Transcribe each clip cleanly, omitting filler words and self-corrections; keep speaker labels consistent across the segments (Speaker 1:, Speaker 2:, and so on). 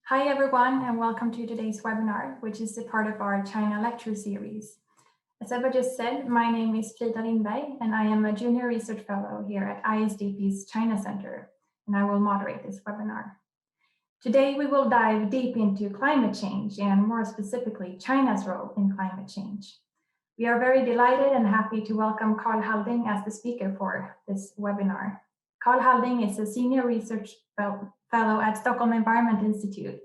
Speaker 1: Hi everyone, and welcome to today's webinar, which is a part of our China lecture series. As Ebba just said, my name is Frida Lindberg, and I am a junior research fellow here at ISDP's China Center, and I will moderate this webinar. Today we will dive deep into climate change and more specifically China's role in climate change. We are very delighted and happy to welcome Karl Hallding as the speaker for this webinar. Karl Hallding is a senior research fellow at Stockholm Environment Institute.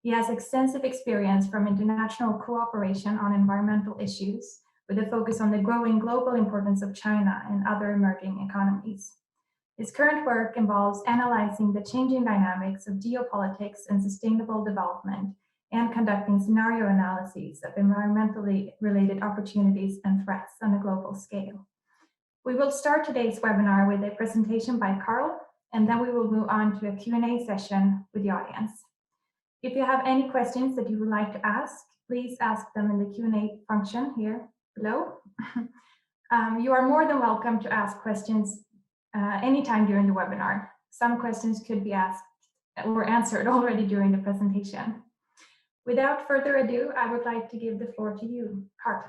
Speaker 1: He has extensive experience from international cooperation on environmental issues, with a focus on the growing global importance of China and other emerging economies. His current work involves analyzing the changing dynamics of geopolitics and sustainable development and conducting scenario analyses of environmentally related opportunities and threats on a global scale. We will start today's webinar with a presentation by Karl, and then we will move on to a Q&A session with the audience. If you have any questions that you would like to ask, please ask them in the Q&A function here below. You are more than welcome to ask questions anytime during the webinar. Some questions could be asked or answered already during the presentation. Without further ado, I would like to give the floor to you, Karl.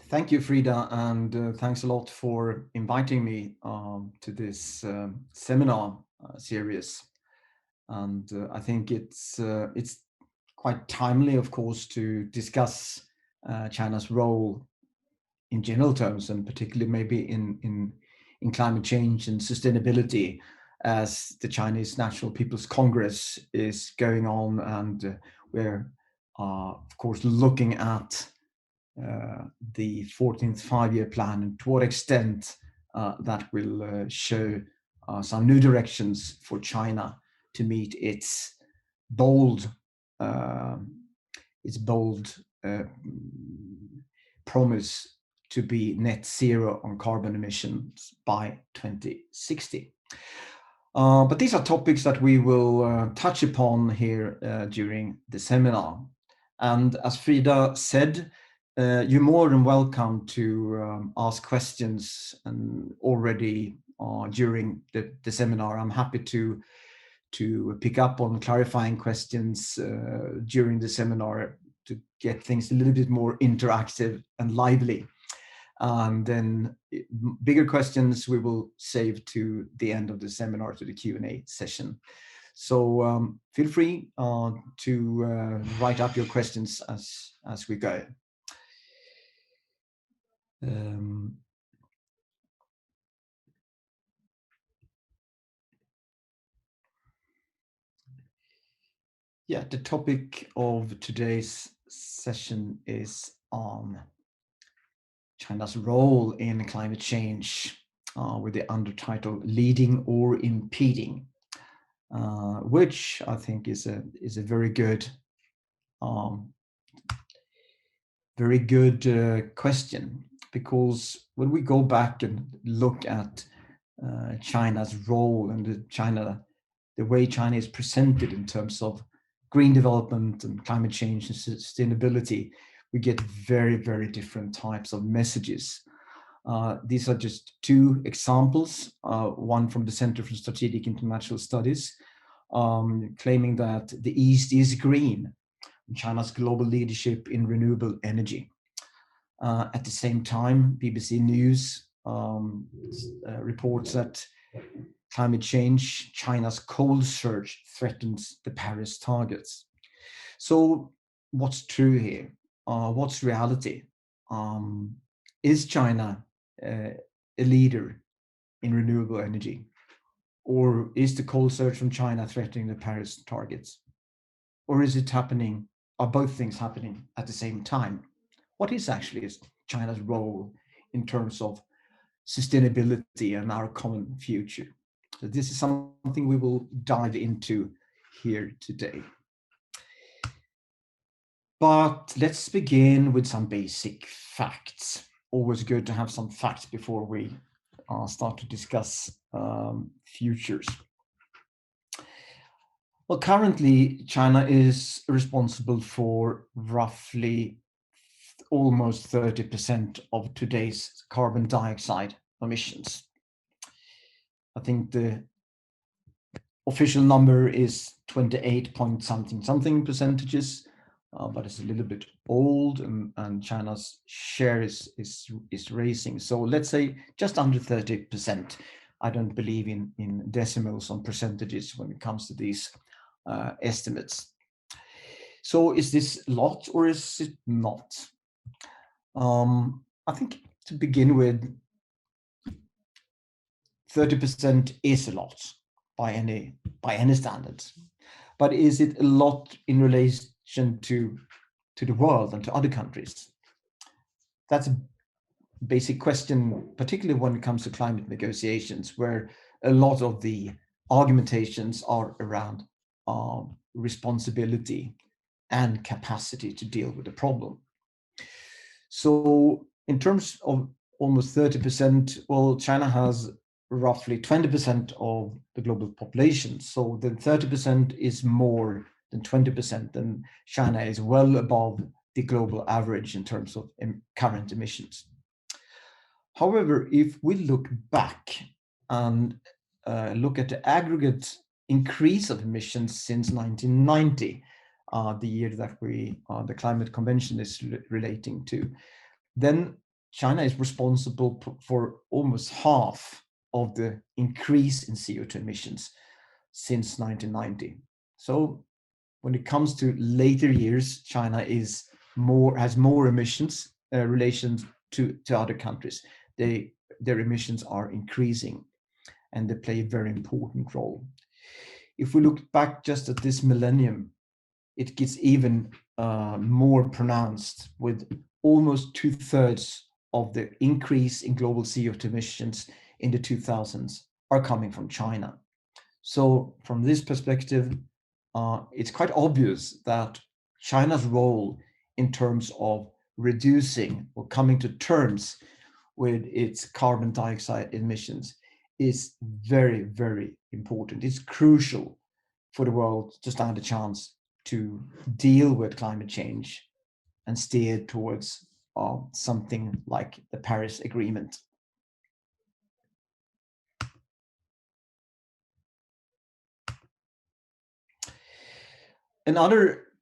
Speaker 2: Thank you, Frida, and thanks a lot for inviting me to this seminar series. And I think it's quite timely, of course, to discuss China's role in general terms, and particularly maybe in climate change and sustainability, as the Chinese National People's Congress is going on, and we're of course looking at the 14th five-year plan and to what extent that will show some new directions for China to meet its bold promise to be net zero on carbon emissions by 2060. But these are topics that we will touch upon here during the seminar. And as Frida said, you're more than welcome to ask questions and already during the seminar. I'm happy to pick up on clarifying questions during the seminar to get things a little bit more interactive and lively. And then bigger questions we will save to the end of the seminar, to the Q&A session. So feel free to write up your questions as we go. Yeah, the topic of today's session is on China's role in climate change, with the undertitle "Leading or Impeding," which I think is a very good question, because when we go back and look at China's role and the way China is presented in terms of green development and climate change and sustainability, we get very, very different types of messages. These are just two examples, one from the Center for Strategic International Studies, claiming that the East is green, China's global leadership in renewable energy. At the same time, BBC News reports that climate change, China's coal surge threatens the Paris targets. So what's true here? What's reality? Is China a leader in renewable energy? Or is the coal surge from China threatening the Paris targets? Or is it happening? Are both things happening at the same time? What is actually China's role in terms of sustainability and our common future? So this is something we will dive into here today. But let's begin with some basic facts. Always good to have some facts before we start to discuss futures. Well, currently, China is responsible for roughly almost 30% of today's carbon dioxide emissions. I think the official number is 28 point something percentages, but it's a little bit old, and China's share is raising. So let's say just under 30%. I don't believe in decimals on percentages when it comes to these estimates. So is this a lot or is it not? I think to begin with, 30% is a lot by any standards. But is it a lot in relation to the world and to other countries? That's a basic question, particularly when it comes to climate negotiations, where a lot of the argumentations are around responsibility and capacity to deal with the problem. So in terms of almost 30%, well, China has roughly 20% of the global population. So the 30% is more than 20%, and China is well above the global average in terms of current emissions. However, if we look back and look at the aggregate increase of emissions since 1990, the year that the climate convention is relating to, then China is responsible for almost half of the increase in CO2 emissions since 1990. So when it comes to later years, China has more emissions relation to other countries. Their emissions are increasing, and they play a very important role. If we look back just at this millennium, it gets even more pronounced, with almost 2/3 of the increase in global CO2 emissions in the 2000s are coming from China. So from this perspective, it's quite obvious that China's role in terms of reducing or coming to terms with its carbon dioxide emissions is very, very important. It's crucial for the world to stand a chance to deal with climate change and steer towards something like the Paris Agreement. Another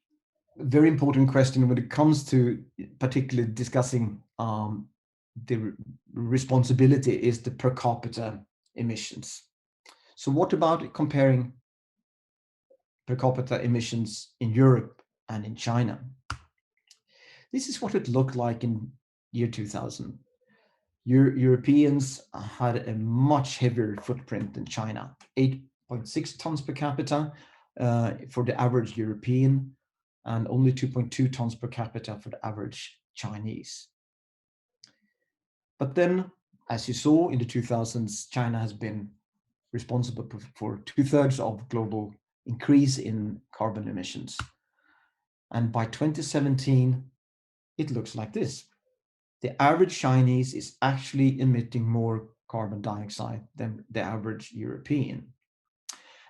Speaker 2: very important question when it comes to particularly discussing the responsibility is the per capita emissions. So what about comparing per capita emissions in Europe and in China? This is what it looked like in year 2000. Europeans had a much heavier footprint than China, 8.6 tons per capita for the average European, and only 2.2 tons per capita for the average Chinese. But then, as you saw in the 2000s, China has been responsible for 2/3 of global increase in carbon emissions. And by 2017, it looks like this. The average Chinese is actually emitting more carbon dioxide than the average European.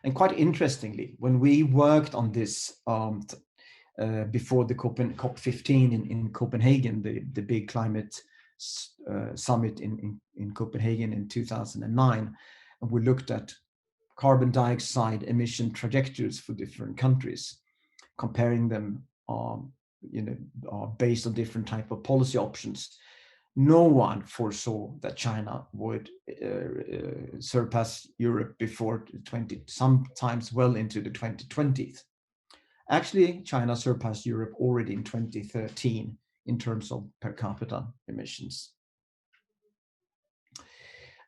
Speaker 2: And quite interestingly, when we worked on this before the COP15 in Copenhagen, the big climate summit in Copenhagen in 2009, and we looked at carbon dioxide emission trajectories for different countries, comparing them based on different type of policy options. No one foresaw that China would surpass Europe before 20, sometimes well into the 2020s. Actually, China surpassed Europe already in 2013 in terms of per capita emissions.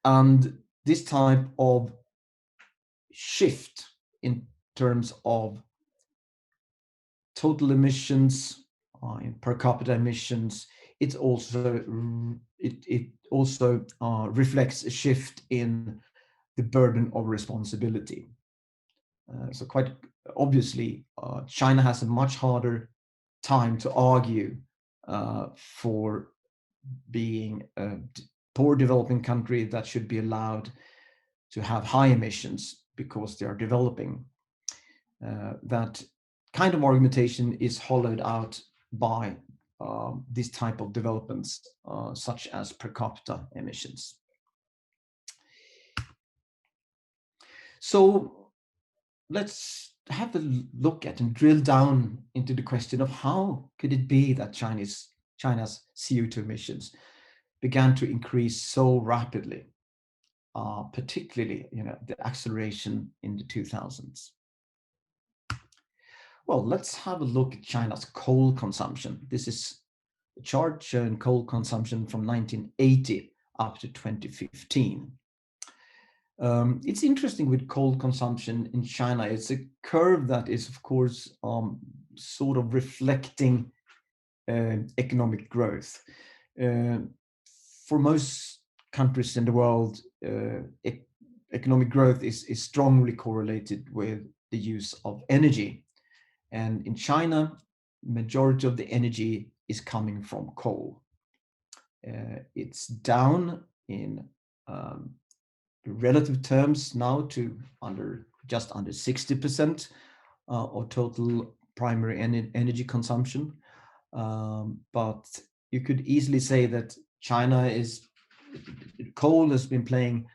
Speaker 2: And this type of shift in terms of total emissions, in per capita emissions, it also reflects a shift in the burden of responsibility. So quite obviously, China has a much harder time to argue for being a poor developing country that should be allowed to have high emissions because they are developing. That kind of argumentation is hollowed out by this type of developments, such as per capita emissions. So let's have a look at and drill down into the question of how could it be that China's CO2 emissions began to increase so rapidly, particularly the acceleration in the 2000s. Well, let's have a look at China's coal consumption. This is a chart showing coal consumption from 1980 up to 2015. It's interesting with coal consumption in China. It's a curve that is, of course, sort of reflecting economic growth. For most countries in the world, economic growth is strongly correlated with the use of energy. And in China, majority of the energy is coming from coal. It's down in relative terms now to just under 60% of total primary energy consumption. But you could easily say that coal has been playing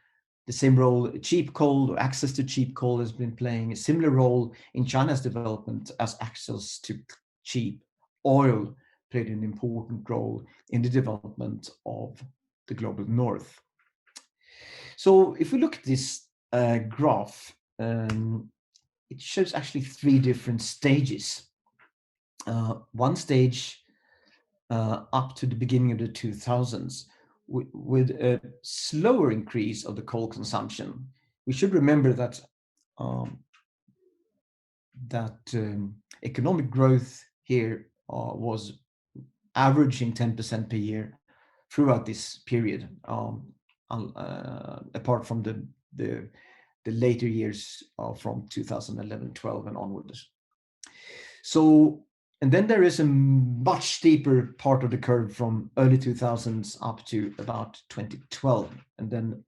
Speaker 2: the same role. Cheap coal, or access to cheap coal, has been playing a similar role in China's development as access to cheap oil played an important role in the development of the global north. So if we look at this graph, it shows actually three different stages. One stage up to the beginning of the 2000s with a slower increase of the coal consumption. We should remember that economic growth here was averaging 10% per year throughout this period, apart from the later years from 2011-12 and onwards. So, and then there is a much steeper part of the curve from early 2000s up to about 2012, and then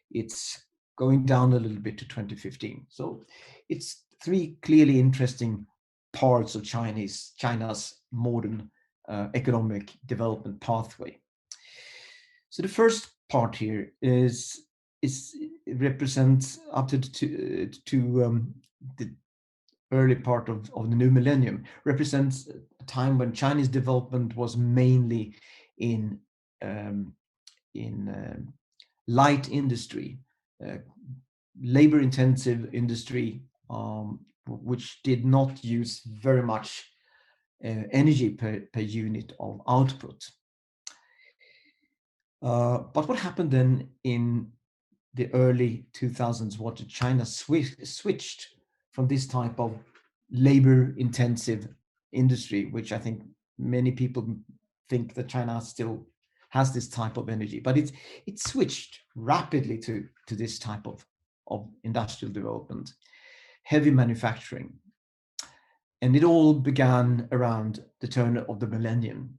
Speaker 2: it's going down a little bit to 2015. So it's three clearly interesting parts of China's modern economic development pathway. So the first part here represents up to the early part of the new millennium, represents a time when Chinese development was mainly in light industry, labor-intensive industry, which did not use very much energy per unit of output. But what happened then in the early 2000s was that China switched from this type of labor-intensive industry, which I think many people think that China still has this type of energy, but it switched rapidly to this type of industrial development, heavy manufacturing. And it all began around the turn of the millennium.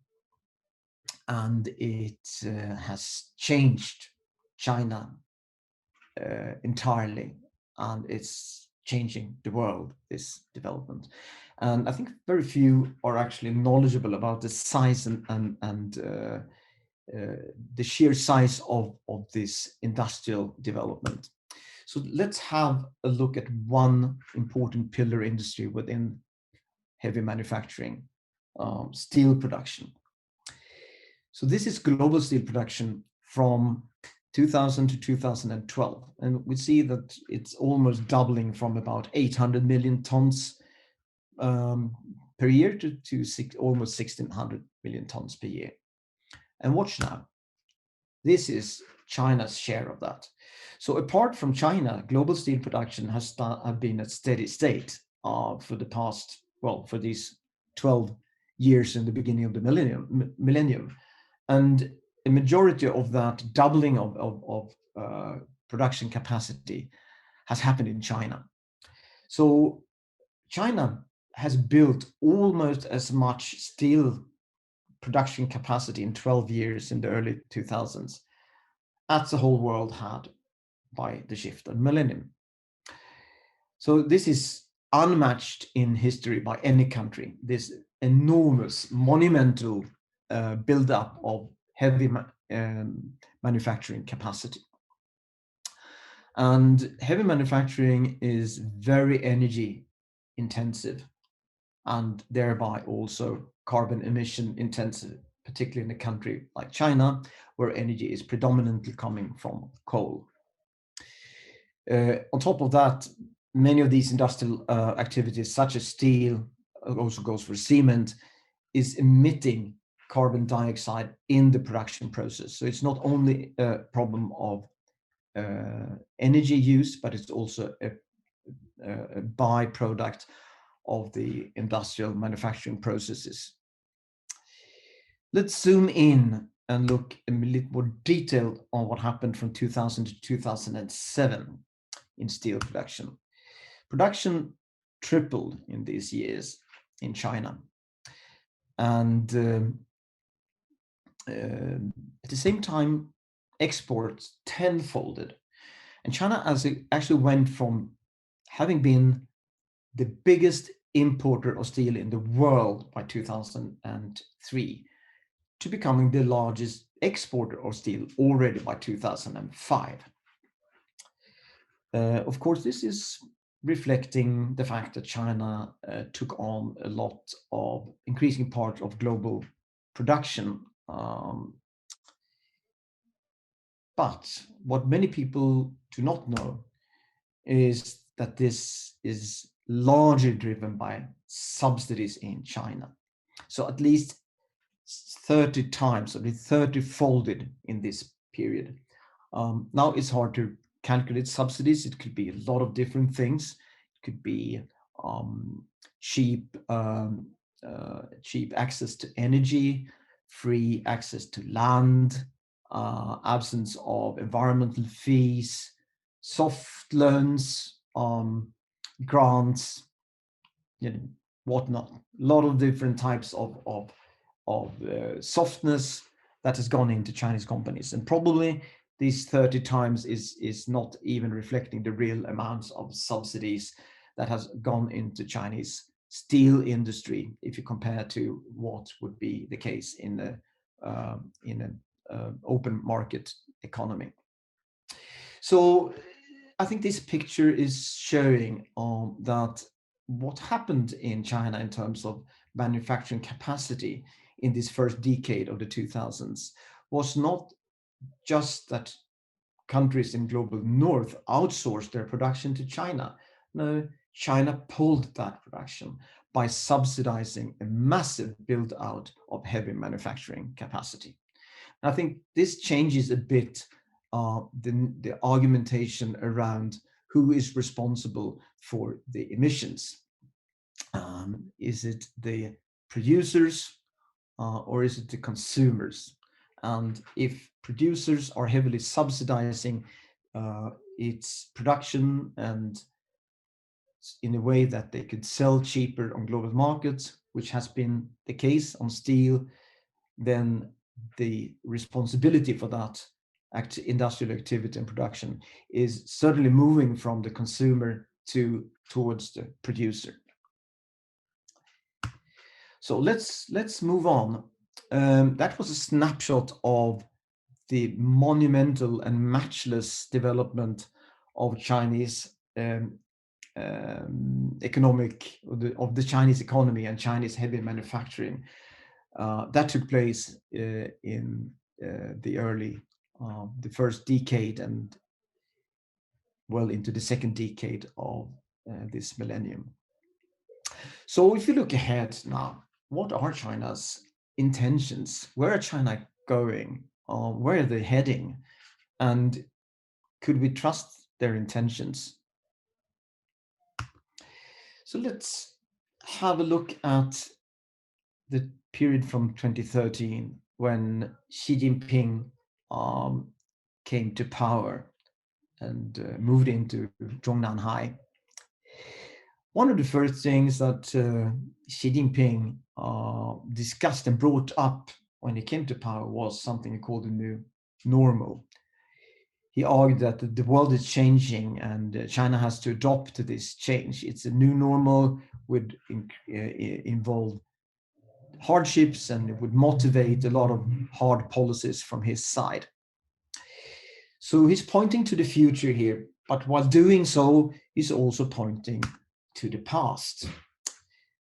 Speaker 2: And it has changed China entirely, and it's changing the world, this development. And I think very few are actually knowledgeable about the size and the sheer size of this industrial development. So let's have a look at one important pillar industry within heavy manufacturing, steel production. So this is global steel production from 2000 to 2012. And we see that it's almost doubling from about 800 million tons per year to almost 1,600 million tons per year. And watch now. This is China's share of that. So apart from China, global steel production has been at steady state for the past, for these 12 years in the beginning of the millennium. And a majority of that doubling of production capacity has happened in China. So China has built almost as much steel production capacity in 12 years in the early 2000s as the whole world had by the shift of millennium. So this is unmatched in history by any country, this enormous, monumental buildup of heavy manufacturing capacity. And heavy manufacturing is very energy intensive and thereby also carbon emission intensive, particularly in a country like China, where energy is predominantly coming from coal. On top of that, many of these industrial activities, such as steel, also goes for cement, is emitting carbon dioxide in the production process. So it's not only a problem of energy use, but it's also a byproduct of the industrial manufacturing processes. Let's zoom in and look in a little more detail on what happened from 2000 to 2007 in steel production. Production tripled in these years in China. And at the same time, exports tenfolded. And China actually went from having been the biggest importer of steel in the world by 2003 to becoming the largest exporter of steel already by 2005. Of course, this is reflecting the fact that China took on a lot of increasing part of global production. But what many people do not know is that this is largely driven by subsidies in China. So at least 30 times, or 30-folded in this period. Now it's hard to calculate subsidies. It could be a lot of different things. It could be cheap access to energy, free access to land, absence of environmental fees, soft loans, grants, whatnot. A lot of different types of softness that has gone into Chinese companies, and probably these 30 times is not even reflecting the real amounts of subsidies that has gone into Chinese steel industry if you compare to what would be the case in an open market economy. So I think this picture is showing that what happened in China in terms of manufacturing capacity in this first decade of the 2000s was not just that countries in global north outsourced their production to China. No, China pulled that production by subsidizing a massive build out of heavy manufacturing capacity. And I think this changes a bit the argumentation around who is responsible for the emissions. Is it the producers or is it the consumers? And if producers are heavily subsidizing its production and in a way that they could sell cheaper on global markets, which has been the case on steel, then the responsibility for that industrial activity and production is certainly moving from the consumer towards the producer. So let's move on. That was a snapshot of the monumental and matchless development of Chinese economic of the Chinese economy and Chinese heavy manufacturing that took place in the first decade and well into the second decade of this millennium. So if you look ahead now, what are China's intentions? Where are China going? Where are they heading? And could we trust their intentions? So let's have a look at the period from 2013 when Xi Jinping came to power and moved into Zhongnanhai. One of the first things that Xi Jinping discussed and brought up when he came to power was something he called the new normal. He argued that the world is changing and China has to adopt to this change. It's a new normal, would involve hardships and it would motivate a lot of hard policies from his side. So he's pointing to the future here But while doing so, he's also pointing to the past.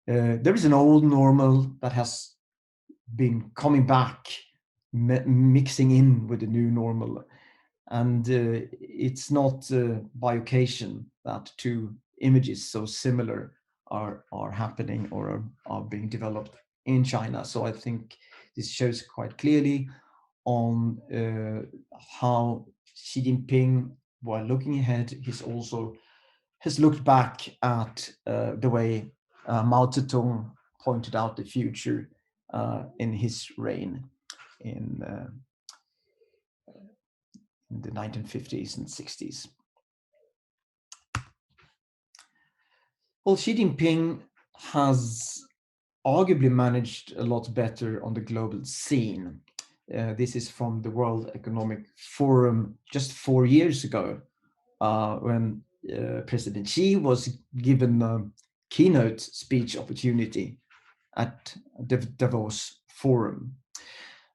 Speaker 2: There is an old normal that has been coming back, mixing in with the new normal. And it's not by occasion that two images so similar are happening or are being developed in China. So I think this shows quite clearly on how Xi Jinping, while looking ahead, he's also has looked back at the way Mao Zedong pointed out the future in his reign in the 1950s and 60s. Well, Xi Jinping has arguably managed a lot better on the global scene. This is from the World Economic Forum just 4 years ago, when President Xi was given a keynote speech opportunity at the Davos Forum.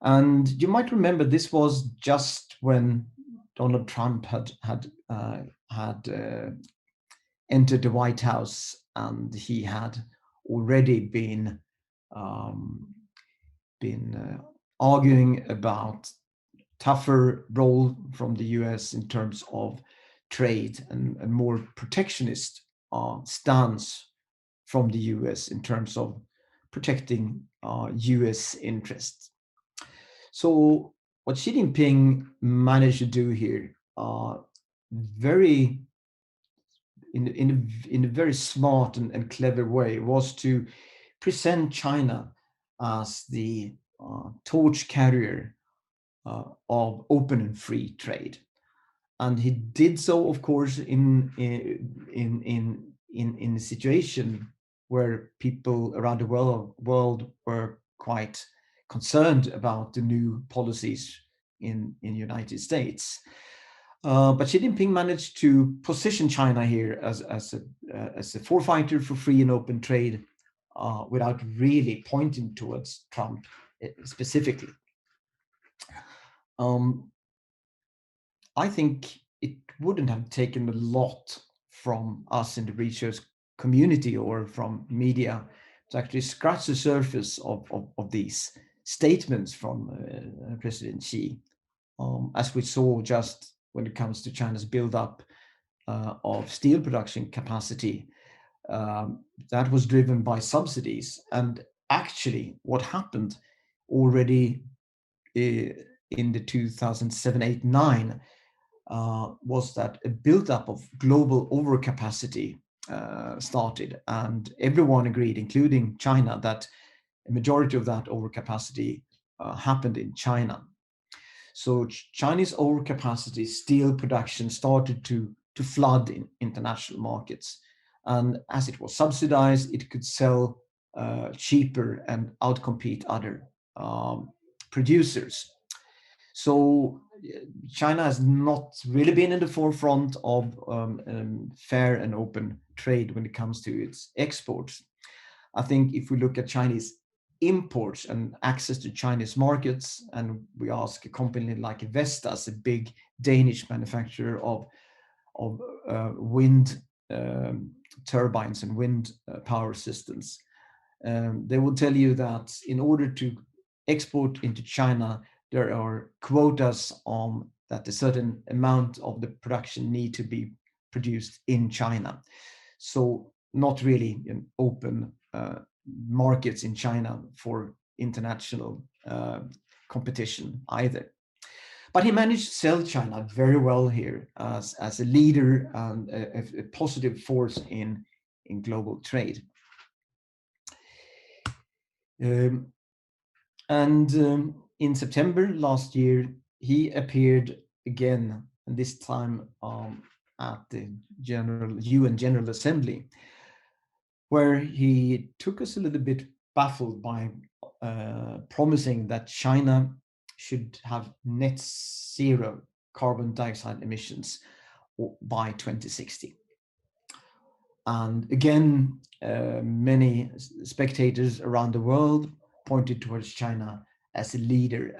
Speaker 2: And you might remember this was just when Donald Trump had entered the White House, and he had already been arguing about tougher role from the US in terms of trade and a more protectionist stance from the US in terms of protecting US interests. So what Xi Jinping managed to do here, in a very smart and clever way, was to present China as the torch carrier of open and free trade. And he did so, of course, in a situation where people around the world were quite concerned about the new policies in the United States. But Xi Jinping managed to position China here as a forefighter for free and open trade, without really pointing towards Trump specifically. I think it wouldn't have taken a lot from us in the research community or from media to actually scratch the surface of these statements from President Xi, as we saw just when it comes to China's buildup of steel production capacity. That was driven by subsidies. And actually, what happened already in the 2007-8-9 was that a buildup of global overcapacity started, and everyone agreed, including China, that a majority of that overcapacity happened in China. So Chinese overcapacity steel production started to flood in international markets, and as it was subsidized, it could sell cheaper and outcompete other producers. So China has not really been in the forefront of fair and open trade when it comes to its exports. I think if we look at Chinese imports and access to Chinese markets, and we ask a company like Vestas, a big Danish manufacturer of wind turbines and wind power systems, they will tell you that in order to export into China, there are quotas on that a certain amount of the production need to be produced in China. So not really an open markets in China for international competition either. But he managed to sell China very well here as a leader and a positive force in global trade. In September last year, he appeared again, and this time at the UN General Assembly, where he took us a little bit baffled by promising that China should have net zero carbon dioxide emissions by 2060. And again, many spectators around the world pointed towards China as a leader,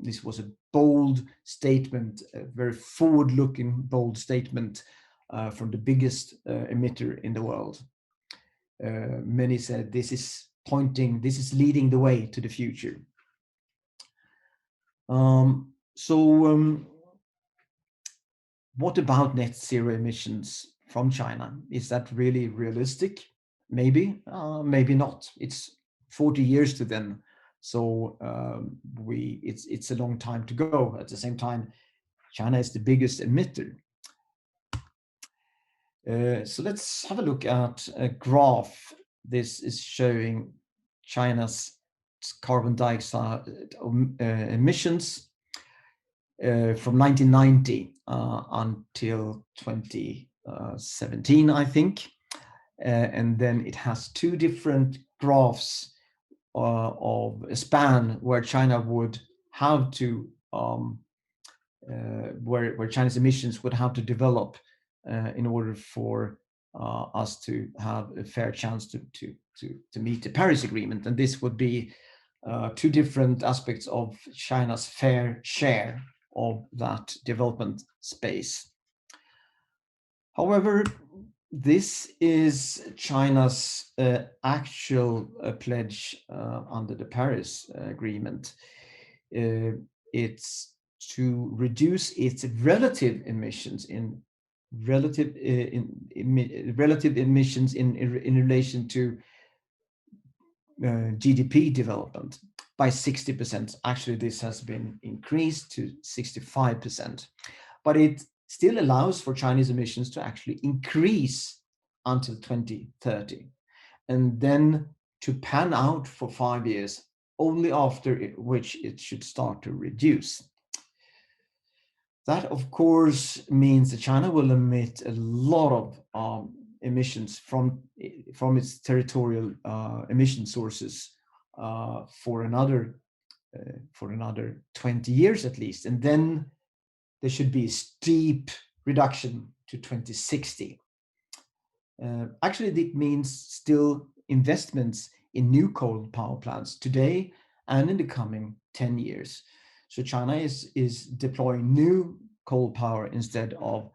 Speaker 2: this was a bold statement, a very forward-looking, bold statement, from the biggest emitter in the world. Many said this is leading the way to the future. What about net zero emissions from China? Is that really realistic? Maybe, maybe not. It's 40 years to then, so it's a long time to go. At the same time, China is the biggest emitter. So let's have a look at a graph. This is showing China's carbon dioxide emissions from 1990 until 2017, I think. And then it has two different graphs of a span where China would have to, where China's emissions would have to develop in order for us to have a fair chance to meet the Paris Agreement. And this would be two different aspects of China's fair share of that development space. However, this is China's actual pledge under the Paris Agreement. It's to reduce its relative emissions relative emissions in relation to GDP development by 60%. Actually, this has been increased to 65%, but it still allows for Chinese emissions to actually increase until 2030, and then to pan out for 5 years, only after which it should start to reduce. That, of course, means that China will emit a lot of emissions from its territorial emission sources for another 20 years at least, and then there should be a steep reduction to 2060. Actually, that means still investments in new coal power plants today and in the coming 10 years. So China is deploying new coal power instead of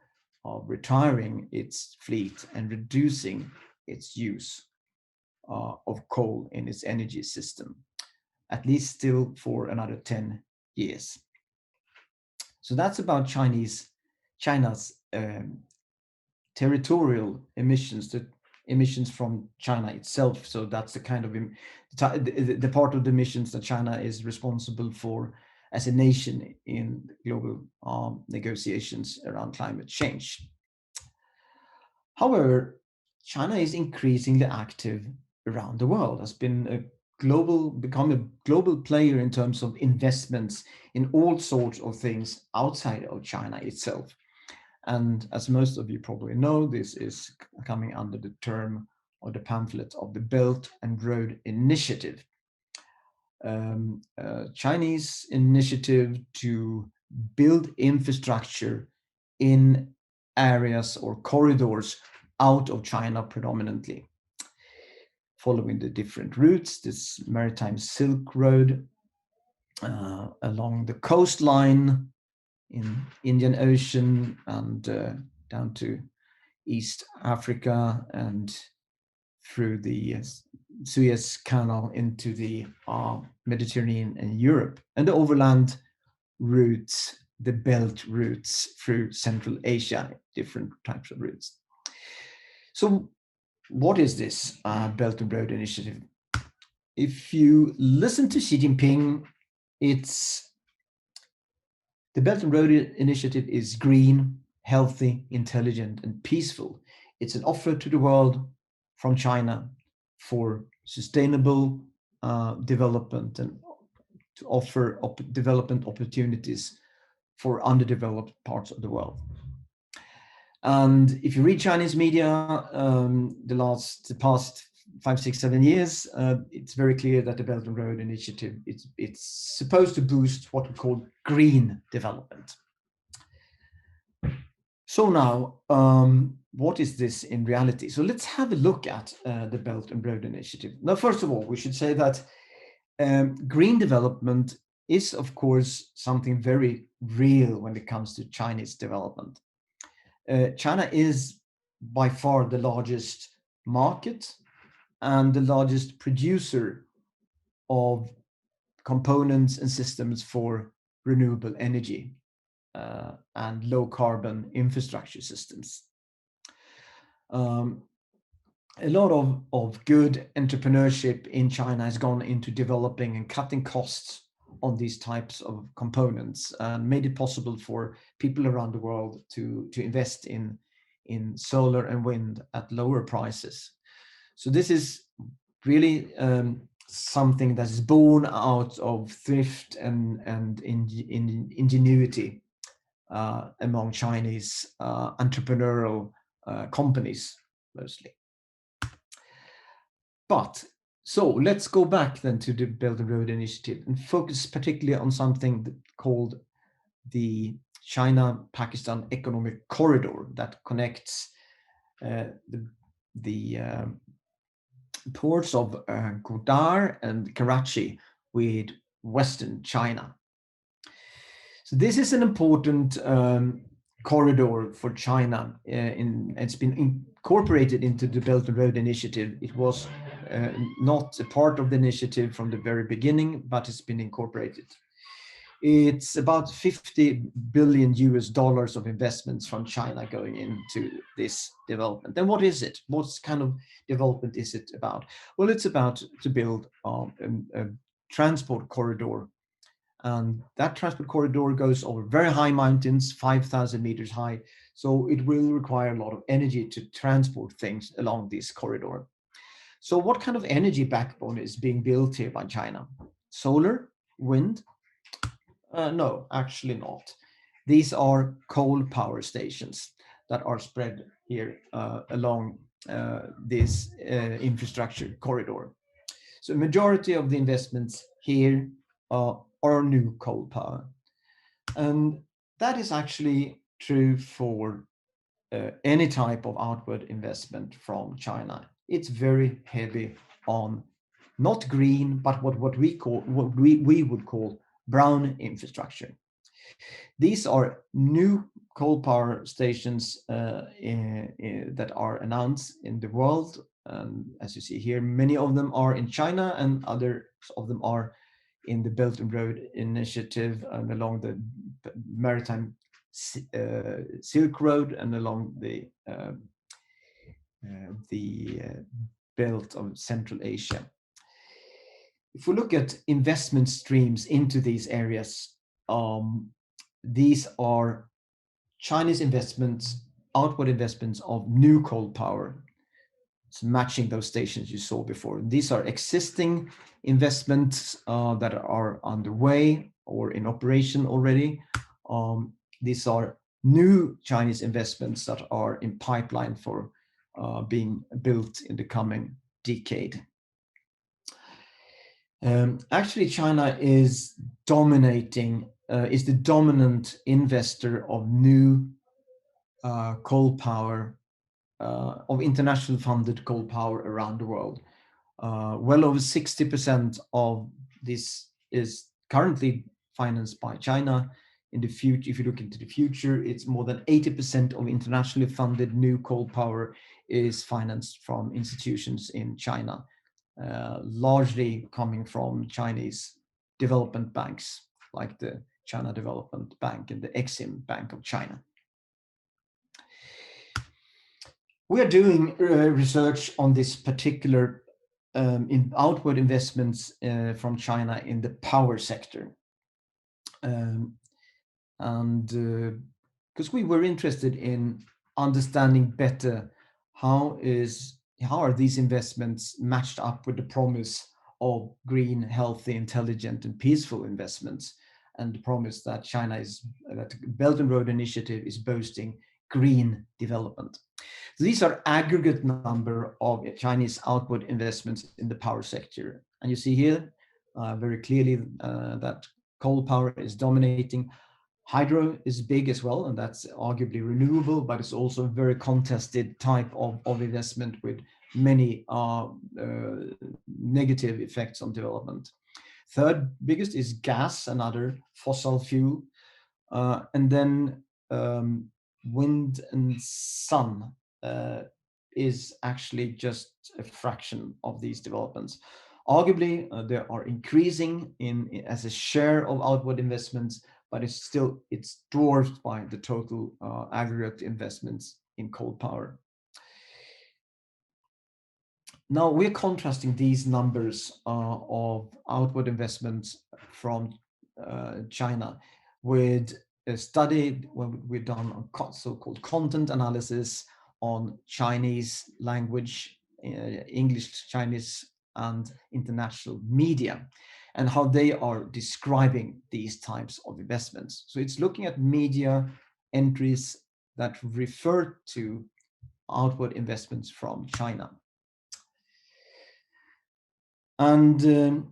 Speaker 2: retiring its fleet and reducing its use of coal in its energy system, at least still for another 10 years. So that's about China's territorial emissions, the emissions from China itself. So that's the kind of the part of the emissions that China is responsible for as a nation in global negotiations around climate change. However, China is increasingly active around the world, has become a global player in terms of investments in all sorts of things outside of China itself. And as most of you probably know, this is coming under the term or the pamphlet of the Belt and Road Initiative. Chinese initiative to build infrastructure in areas or corridors out of China predominantly, following the different routes, this maritime Silk Road along the coastline in Indian Ocean and down to East Africa and through the Suez Canal into the Mediterranean and Europe, and the overland routes, the belt routes through Central Asia, different types of routes. So what is this Belt and Road Initiative? If you listen to Xi Jinping, the Belt and Road Initiative is green, healthy, intelligent, and peaceful. It's an offer to the world from China for sustainable development and to offer development opportunities for underdeveloped parts of the world. And if you read Chinese media, the past 5, 6, 7 years, it's very clear that the Belt and Road Initiative it's supposed to boost what we call green development. So now, what is this in reality? So let's have a look at the Belt and Road Initiative. Now, first of all, we should say that green development is, of course, something very real when it comes to Chinese development. China is by far the largest market and the largest producer of components and systems for renewable energy and low carbon infrastructure systems. A lot of good entrepreneurship in China has gone into developing and cutting costs on these types of components and made it possible for people around the world to invest in solar and wind at lower prices. So this is really something that is born out of thrift and ingenuity among Chinese entrepreneurial companies mostly. But so let's go back then to the Belt and Road Initiative and focus particularly on something called the China-Pakistan Economic Corridor that connects the ports of Gwadar and Karachi with Western China. So this is an important corridor for China. It's been incorporated into the Belt and Road Initiative. It was not a part of the initiative from the very beginning, but it's been incorporated. It's about $50 billion of investments from China going into this development. And what is it? What kind of development is it about? Well, it's about to build a transport corridor. And that transport corridor goes over very high mountains, 5,000 meters high. So it will require a lot of energy to transport things along this corridor. So what kind of energy backbone is being built here by China? Solar, wind? No, actually not. These are coal power stations that are spread here along this infrastructure corridor. So majority of the investments here are new coal power. And that is actually true for any type of outward investment from China. It's very heavy on not green, but what we would call brown infrastructure. These are new coal power stations that are announced in the world. As you see here, many of them are in China and others of them are in the Belt and Road Initiative and along the maritime Silk Road and along the belt of Central Asia. If we look at investment streams into these areas, these are Chinese investments, outward investments of new coal power. It's matching those stations you saw before. These are existing investments that are underway or in operation already. These are new Chinese investments that are in pipeline for being built in the coming decade. Actually, China is dominating, is the dominant investor of new coal power, of international funded coal power around the world. Well over 60% of this is currently financed by China. In the future, if you look into the future, it's more than 80% of internationally funded new coal power is financed from institutions in China. Largely coming from Chinese development banks like the China Development Bank and the Exim Bank of China. We are doing research on this particular in outward investments from China in the power sector. Because we were interested in understanding better how are these investments matched up with the promise of green, healthy, intelligent, and peaceful investments, and the promise that that Belt and Road Initiative is boasting green development. So these are aggregate number of Chinese outward investments in the power sector, and you see here very clearly that coal power is dominating. Hydro is big as well, and that's arguably renewable, but it's also a very contested type of investment with many negative effects on development. Third biggest is gas, another fossil fuel. And then wind and sun is actually just a fraction of these developments. Arguably, they are increasing as a share of outward investments, but it's dwarfed by the total aggregate investments in coal power. Now we're contrasting these numbers of outward investments from China with a study we've done on so-called content analysis on Chinese language, English, Chinese, and international media, and how they are describing these types of investments. So it's looking at media entries that refer to outward investments from China. And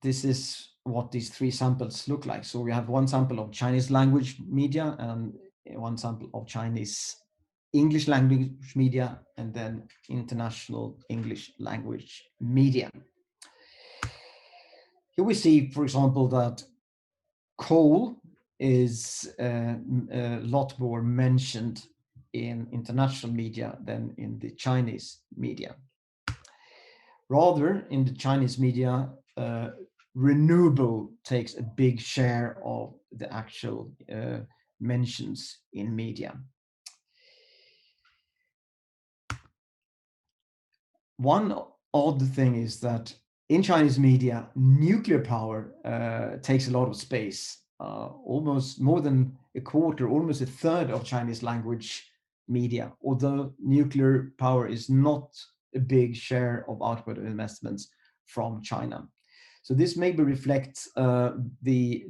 Speaker 2: this is what these three samples look like. So we have one sample of Chinese language media and one sample of Chinese English language media, and then international English language media. Here we see, for example, that coal is a lot more mentioned in international media than in the Chinese media. Rather, in the Chinese media, renewable takes a big share of the actual mentions in media. One odd thing is that in Chinese media, nuclear power takes a lot of space. Almost more than a quarter, almost a third of Chinese language media, although nuclear power is not a big share of outward investments from China. So this maybe reflects the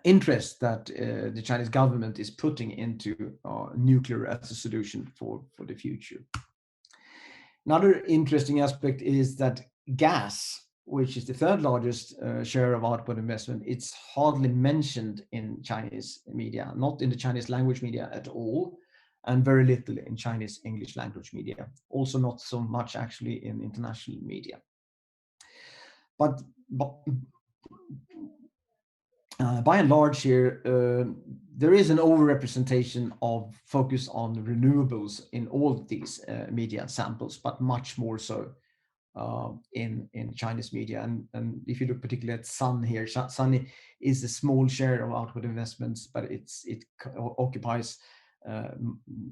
Speaker 2: interest that the Chinese government is putting into nuclear as a solution for the future. Another interesting aspect is that gas, which is the third largest share of outward investment, it's hardly mentioned in Chinese media, not in the Chinese language media at all, and very little in Chinese English language media. Also not so much actually in international media. But by and large here, there is an overrepresentation of focus on renewables in all these media samples, but much more so in Chinese media. And if you look particularly at Sun here, Sun is a small share of outward investments, but it occupies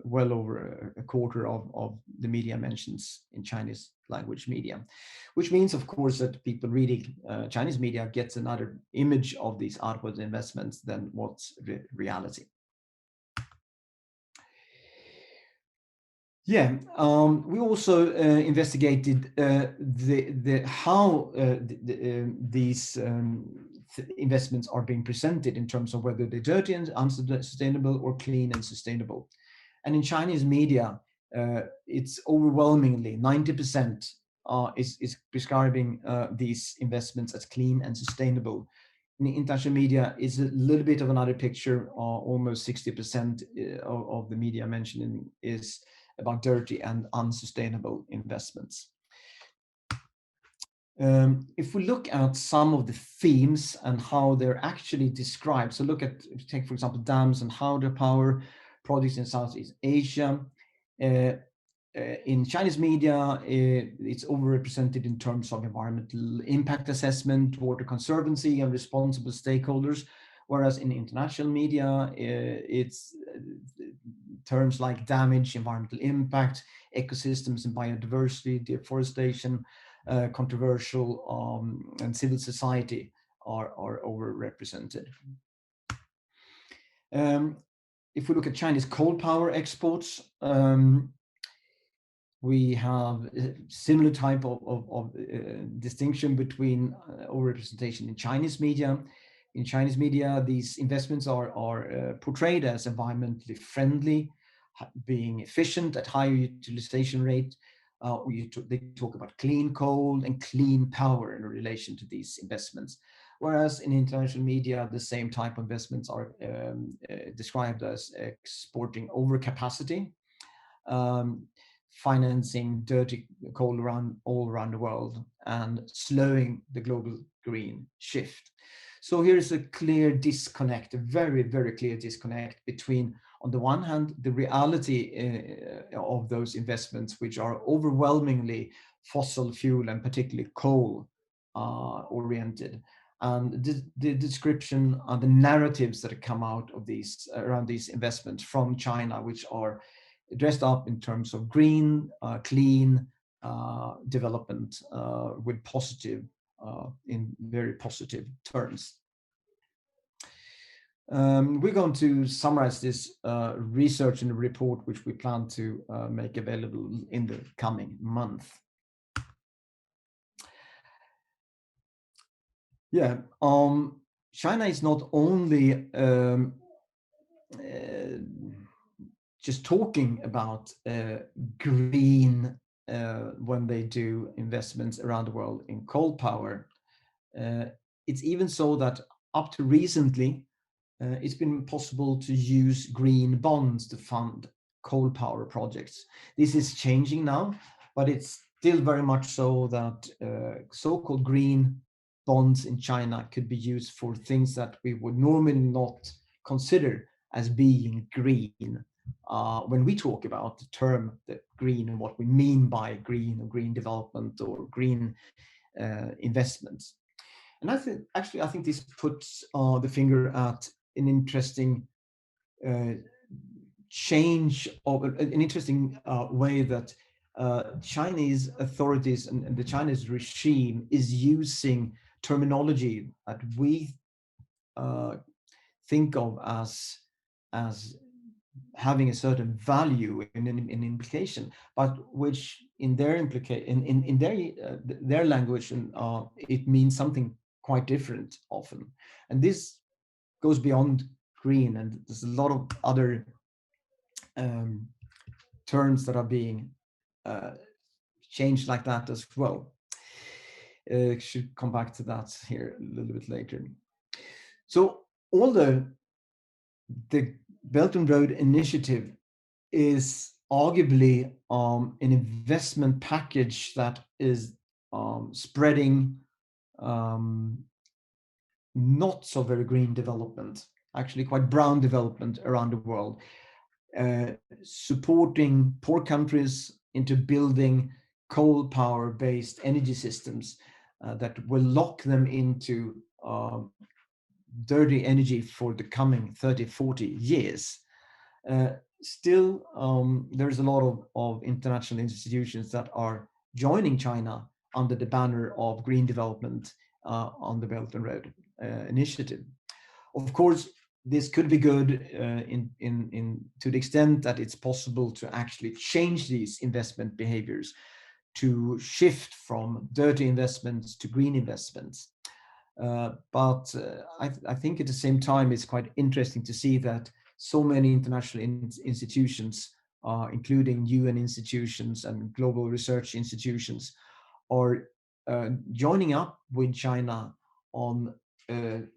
Speaker 2: well over a quarter of the media mentions in Chinese language media, which means, of course, that people reading Chinese media gets another image of these outward investments than what's reality. Yeah, we also investigated how these investments are being presented in terms of whether they're dirty and unsustainable or clean and sustainable. And in Chinese media, it's overwhelmingly 90% is prescribing these investments as clean and sustainable. In the international media is a little bit of another picture. Almost 60% of the media mentioned is about dirty and unsustainable investments. If we look at some of the themes and how they're actually described, so take for example dams and hydropower projects in Southeast Asia. In Chinese media, it's overrepresented in terms of environmental impact assessment, water conservancy, and responsible stakeholders, whereas in international media, it's terms like damage, environmental impact, ecosystems and biodiversity, deforestation, controversial, and civil society are overrepresented. If we look at Chinese coal power exports, we have a similar type of distinction between overrepresentation in Chinese media. In Chinese media, these investments are portrayed as environmentally friendly, being efficient at higher utilization rate. They talk about clean coal and clean power in relation to these investments. Whereas in international media, the same type of investments are described as exporting overcapacity, financing dirty coal all around the world, and slowing the global green shift. So here is a clear disconnect, a very, very clear disconnect between, on the one hand, the reality of those investments, which are overwhelmingly fossil fuel and particularly coal oriented, and the description and the narratives that come out of these around these investments from China, which are dressed up in terms of green, clean development with positive, in very positive terms. We're going to summarize this research in a report which we plan to make available in the coming month. Yeah, China is not only just talking about green when they do investments around the world in coal power. It's even so that up to recently, it's been possible to use green bonds to fund coal power projects. This is changing now, but it's still very much so that so-called green bonds in China could be used for things that we would normally not consider as being green. When we talk about the term the green and what we mean by green or green development or green investments. And I think this puts the finger at an interesting change of an interesting way that Chinese authorities and the Chinese regime is using terminology that we think of as having a certain value in an implication, but which in their in their language it means something quite different often. And this goes beyond green, and there's a lot of other terms that are being changed like that as well. Should come back to that here a little bit later. So although the Belt and Road Initiative is arguably an investment package that is spreading not so very green development, actually quite brown development around the world, supporting poor countries into building coal power based energy systems that will lock them into dirty energy for the coming 30, 40 years. Still, there's a lot of international institutions that are joining China under the banner of green development on the Belt and Road Initiative. Of course, this could be good to the extent that it's possible to actually change these investment behaviors, to shift from dirty investments to green investments. But I think at the same time, it's quite interesting to see that so many international institutions, including UN institutions and global research institutions, are joining up with China on an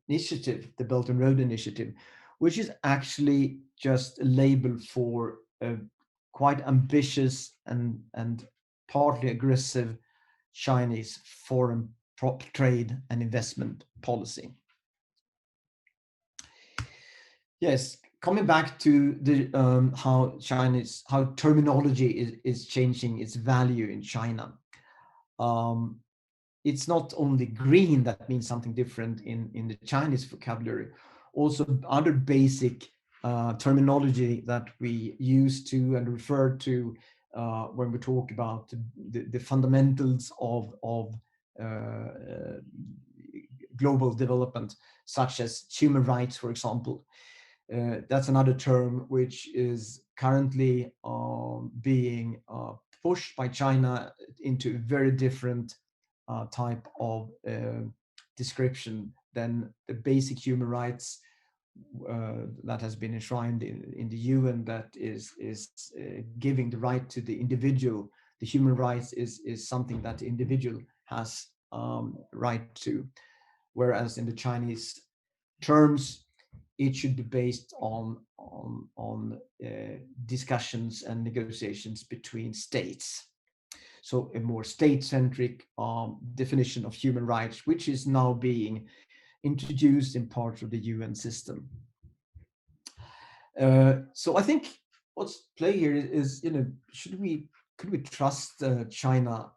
Speaker 2: initiative, the Belt and Road Initiative, which is actually just a label for a quite ambitious and partly aggressive Chinese foreign trade and investment policy. Yes, coming back to the how terminology is changing its value in China. It's not only green that means something different in the Chinese vocabulary. Also, other basic terminology that we use to and refer to when we talk about the fundamentals of global development, such as human rights, for example. That's another term which is currently being pushed by China into a very different type of description than the basic human rights that has been enshrined in the UN, that is giving the right to the individual. The human rights is something that the individual has right to, whereas in the Chinese terms, it should be based on discussions and negotiations between states. So a more state-centric definition of human rights, which is now being introduced in parts of the UN system. So I think what's play here is, could we trust China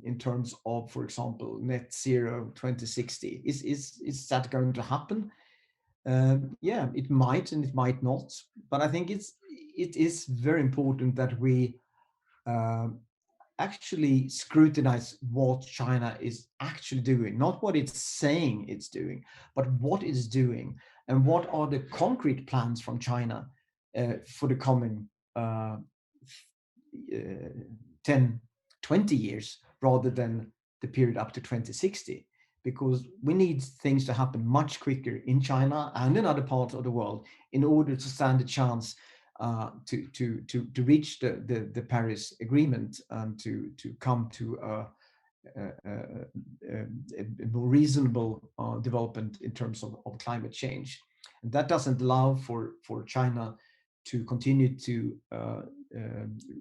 Speaker 2: in terms of, for example, net zero 2060? Is that going to happen? Yeah, it might and it might not. But I think it is very important that we uh, actually scrutinize what China is actually doing, not what it's saying it's doing, but what it's doing, and what are the concrete plans from China for the coming uh, 10, 20 years, rather than the period up to 2060. Because we need things to happen much quicker in China and in other parts of the world in order to stand a chance to reach the Paris Agreement and to come to a more reasonable development in terms of climate change. And that doesn't allow for China to continue to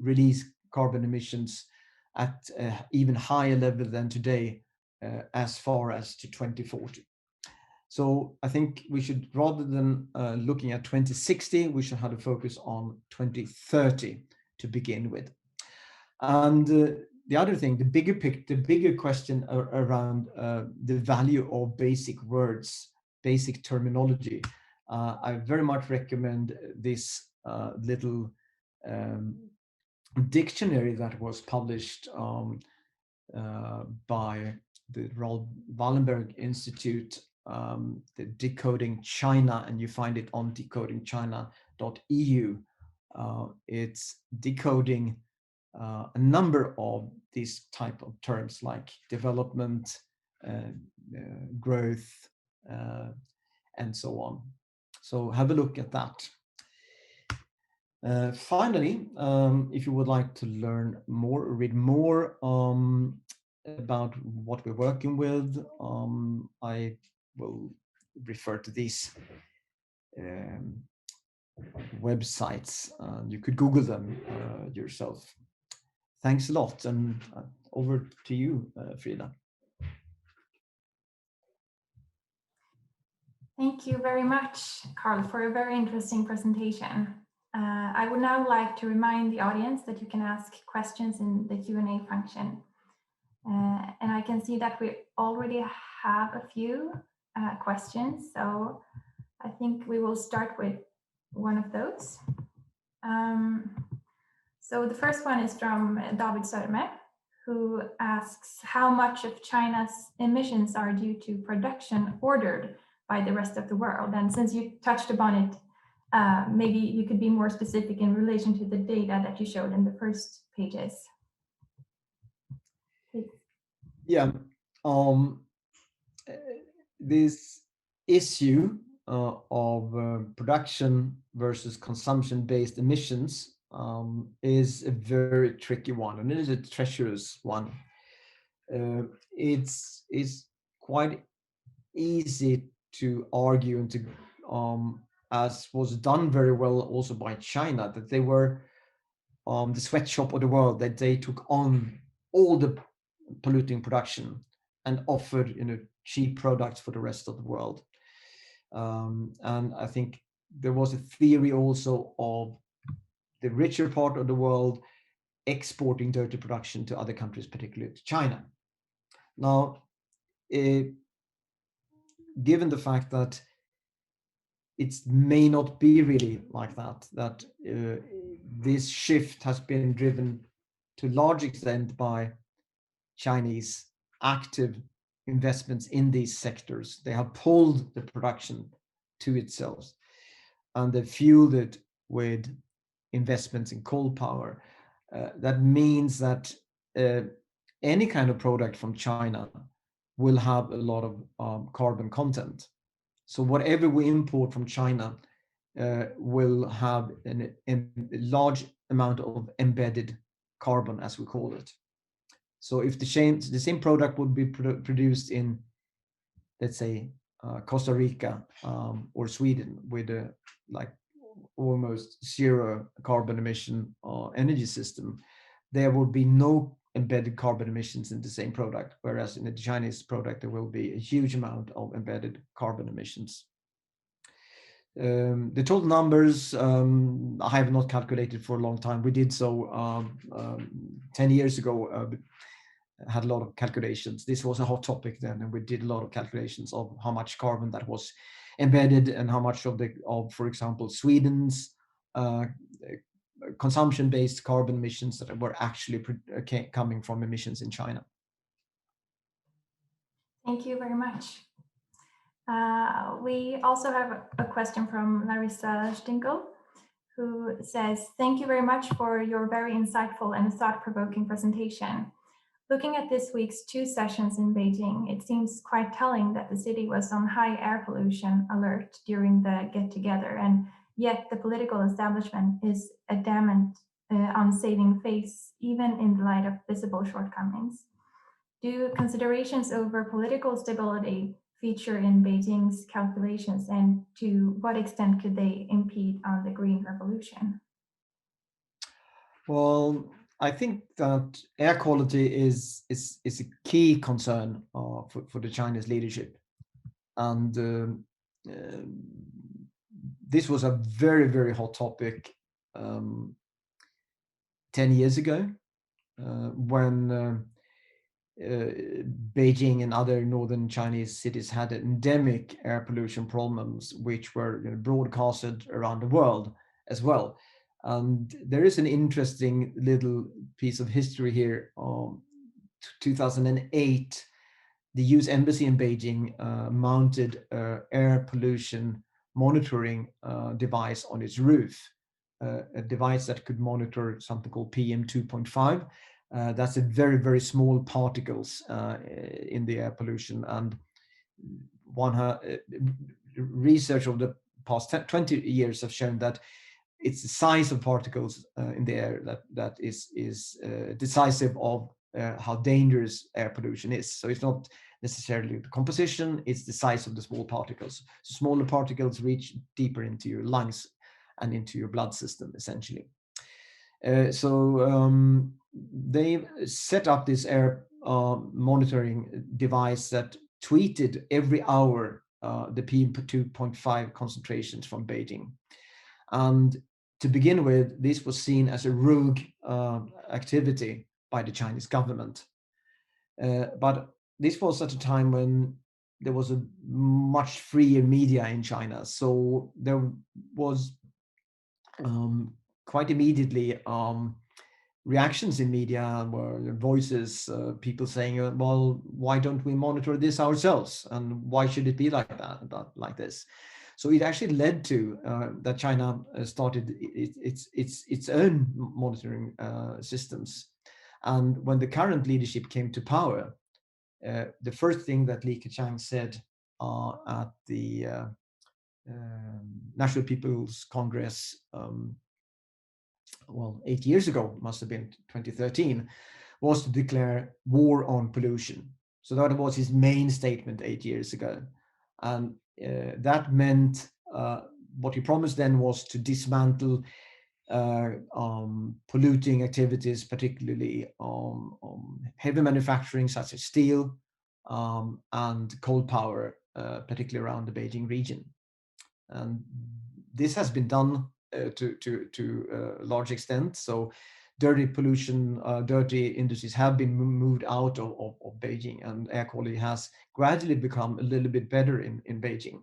Speaker 2: release carbon emissions at an even higher level than today, as far as to 2040. So I think we should, rather than looking at 2060, we should have a focus on 2030 to begin with. And the other thing, the bigger question around the value of basic words, basic terminology. I very much recommend this little dictionary that was published by the Raoul Wallenberg Institute, the Decoding China, and you find it on decodingchina.eu. It's decoding a number of these type of terms like development, growth, and so on. So have a look at that. Finally, if you would like to learn more or read more about what we're working with, I will refer to these websites. You could Google them yourself. Thanks a lot, and over to you, Frida.
Speaker 1: Thank you very much, Karl, for a very interesting presentation. I would now like to remind the audience that you can ask questions in the Q&A function. And I can see that we already have a few questions, so I think we will start with one of those. So the first one is from David Sörme, who asks how much of China's emissions are due to production ordered by the rest of the world. And since you touched upon it, maybe you could be more specific in relation to the data that you showed in the first pages. Please.
Speaker 2: Yeah, this issue of production versus consumption-based emissions is a very tricky one, and it is a treacherous one. It's quite easy to argue and to as was done very well also by China, that they were the sweatshop of the world, that they took on all the polluting production and offered cheap products for the rest of the world. And I think there was a theory also of the richer part of the world exporting dirty production to other countries, particularly to China. Now, given the fact that it may not be really like that this shift has been driven to a large extent by Chinese active investments in these sectors. They have pulled the production to itself, and they fueled it with investments in coal power. That means that any kind of product from China will have a lot of carbon content. So whatever we import from China will have a large amount of embedded carbon, as we call it. So if the same product would be produced in, let's say, Costa Rica or Sweden with a like almost zero carbon emission energy system, there would be no embedded carbon emissions in the same product, whereas in the Chinese product there will be a huge amount of embedded carbon emissions. The total numbers I have not calculated for a long time. We did so 10 years ago, had a lot of calculations. This was a hot topic then, and we did a lot of calculations of how much carbon that was embedded and how much of for example, Sweden's consumption-based carbon emissions that were actually coming from emissions in China.
Speaker 1: Thank you very much. We also have a question from Larissa Stinkel, who says, thank you very much for your very insightful and thought-provoking presentation. Looking at this week's 2 sessions in Beijing, it seems quite telling that the city was on high air pollution alert during the get-together, and yet the political establishment is adamant on saving face, even in the light of visible shortcomings. Do considerations over political stability feature in Beijing's calculations, and to what extent could they impede on the Green Revolution?
Speaker 2: Well, I think that air quality is a key concern for the Chinese leadership, and this was a very, very hot topic 10 years ago when Beijing and other northern Chinese cities had endemic air pollution problems, which were broadcasted around the world as well. And there is an interesting little piece of history here. 2008, the US Embassy in Beijing mounted air pollution monitoring device on its roof, a device that could monitor something called PM 2.5. That's a very, very small particles in the air pollution, and research of the past 20 years have shown that it's the size of particles in the air that is decisive of how dangerous air pollution is. So it's not necessarily the composition, it's the size of the small particles. So smaller particles reach deeper into your lungs and into your blood system, essentially. So they set up this air monitoring device that tweeted every hour the PM2.5 concentrations from Beijing. And to begin with, this was seen as a rogue activity by the Chinese government. But this was at a time when there was a much freer media in China. So there was quite immediately reactions in media, were voices, people saying, well, why don't we monitor this ourselves? And why should it be like that, like this? So it actually led to that China started its own monitoring systems. And when the current leadership came to power, the first thing that Li Keqiang said at the National People's Congress, 8 years ago, must have been 2013, was to declare war on pollution. So that was his main statement 8 years ago. And that meant what he promised then was to dismantle polluting activities, particularly heavy manufacturing such as steel and coal power, particularly around the Beijing region. And this has been done to a large extent. So dirty pollution, dirty industries have been moved out of Beijing, and air quality has gradually become a little bit better in Beijing.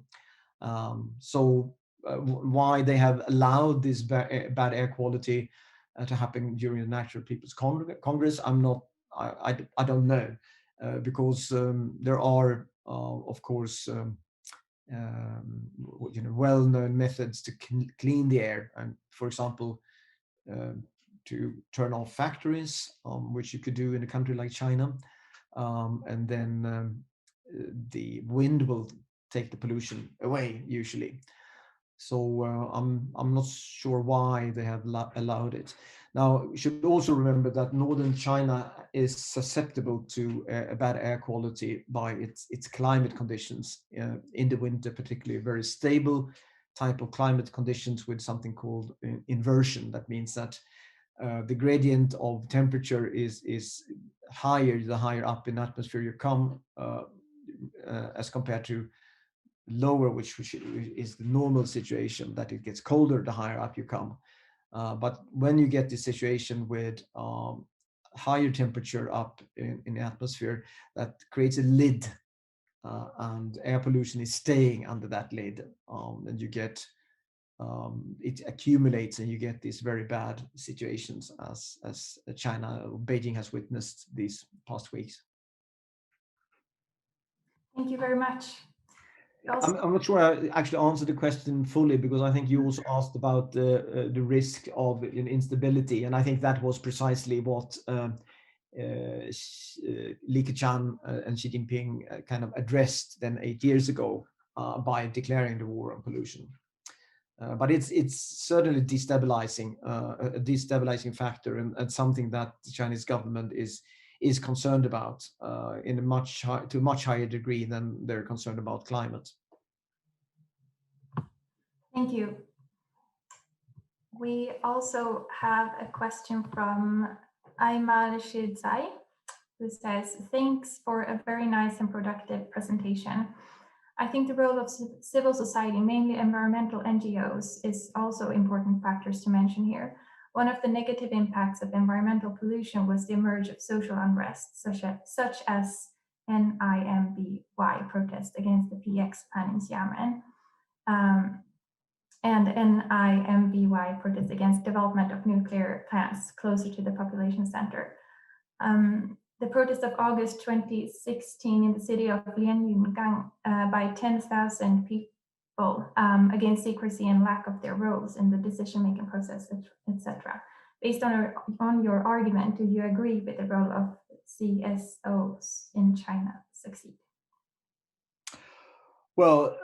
Speaker 2: So why they have allowed this bad air quality to happen during the National People's Congress, I don't know, because there are of course well-known methods to clean the air, and for example to turn off factories, which you could do in a country like China, and then the wind will take the pollution away usually. So I'm not sure why they have allowed it. Now, you should also remember that northern China is susceptible to a bad air quality by its climate conditions. In the winter, particularly, very stable type of climate conditions with something called inversion. That means that the gradient of temperature is higher the higher up in the atmosphere you come, as compared to lower, which is the normal situation, that it gets colder the higher up you come. But when you get this situation with higher temperature up in the atmosphere, that creates a lid, and air pollution is staying under that lid, and you get it accumulates, and you get these very bad situations as China, Beijing has witnessed these past weeks.
Speaker 1: Thank you very much.
Speaker 2: I'm not sure I actually answered the question fully, because I think you also asked about the risk of instability, and I think that was precisely what Li Keqiang and Xi Jinping kind of addressed then 8 years ago by declaring the war on pollution. But it's certainly destabilizing, a destabilizing factor, and something that the Chinese government is concerned about in to a much higher degree than they're concerned about climate.
Speaker 1: Thank you. We also have a question from Aymal Shidzai, who says, thanks for a very nice and productive presentation. I think the role of civil society, mainly environmental NGOs, is also important factors to mention here. One of the negative impacts of environmental pollution was the emergence of social unrest, such as NIMBY protest against the PX plan in Xiamen, and NIMBY protest against development of nuclear plants closer to the population center. The protest of August 2016 in the city of Lianyungang by 10,000 people against secrecy and lack of their roles in the decision-making process, etc. Based on your argument, do you agree with the role of CSOs in China succeed?
Speaker 2: Well,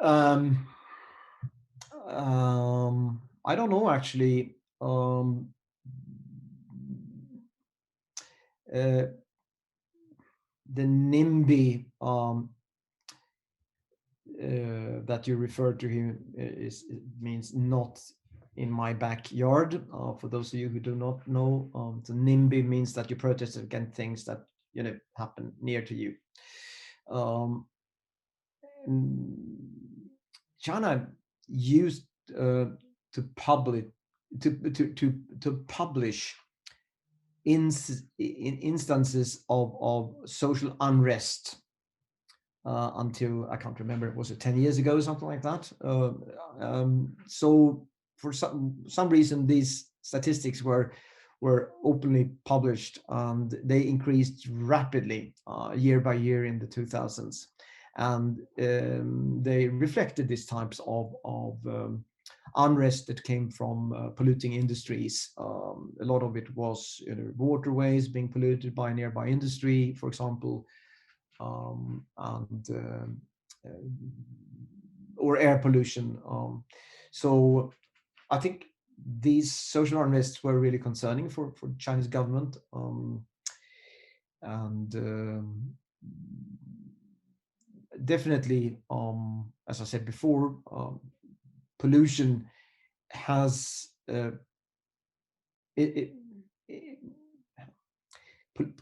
Speaker 2: I don't know actually. The NIMBY that you referred to here means not in my backyard. For those of you who do not know, the NIMBY means that you protest against things that happen near to you. China used to publish instances of social unrest until, I can't remember, was it 10 years ago, something like that. So for some reason, these statistics were openly published, and they increased rapidly year by year in the 2000s, and they reflected these types of unrest that came from polluting industries. A lot of it was waterways being polluted by nearby industry, for example, or air pollution. So I think these social unrests were really concerning for the Chinese government, and definitely, as I said before, pollution has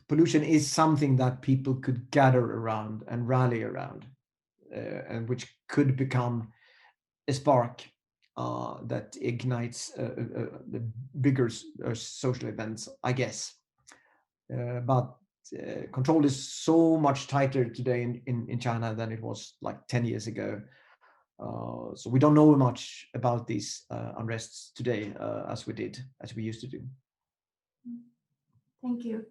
Speaker 2: pollution is something that people could gather around and rally around, and which could become a spark that ignites the bigger social events, I guess. But control is so much tighter today in China than it was like 10 years ago. So we don't know much about these unrests today as we used to do.
Speaker 1: Thank you.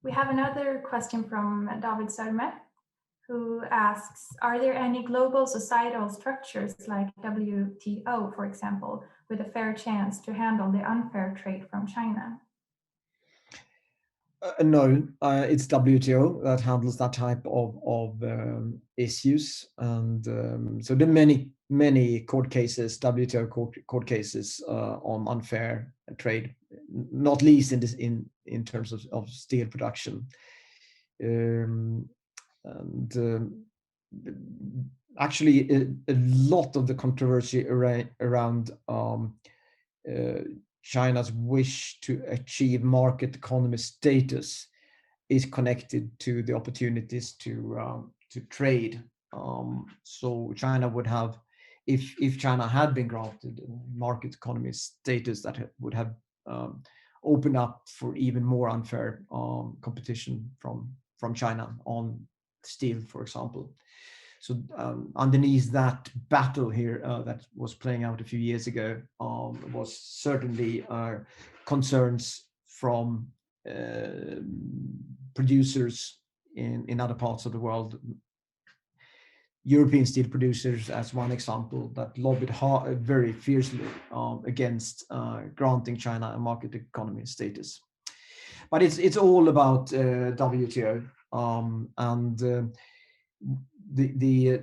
Speaker 1: We have another question from David Sörme, who asks, are there any global societal structures like WTO, for example, with a fair chance to handle the unfair trade from China?
Speaker 2: No, it's WTO that handles that type of issues, and so there are many court cases, WTO court cases on unfair trade, not least in terms of steel production, and actually a lot of the controversy around China's wish to achieve market economy status is connected to the opportunities to trade. So China would have, if China had been granted market economy status, that would have opened up for even more unfair competition from China on steel, for example. So underneath that battle here that was playing out a few years ago was certainly concerns from producers in other parts of the world. European steel producers, as one example, that lobbied very fiercely against granting China a market economy status. But it's all about WTO, and the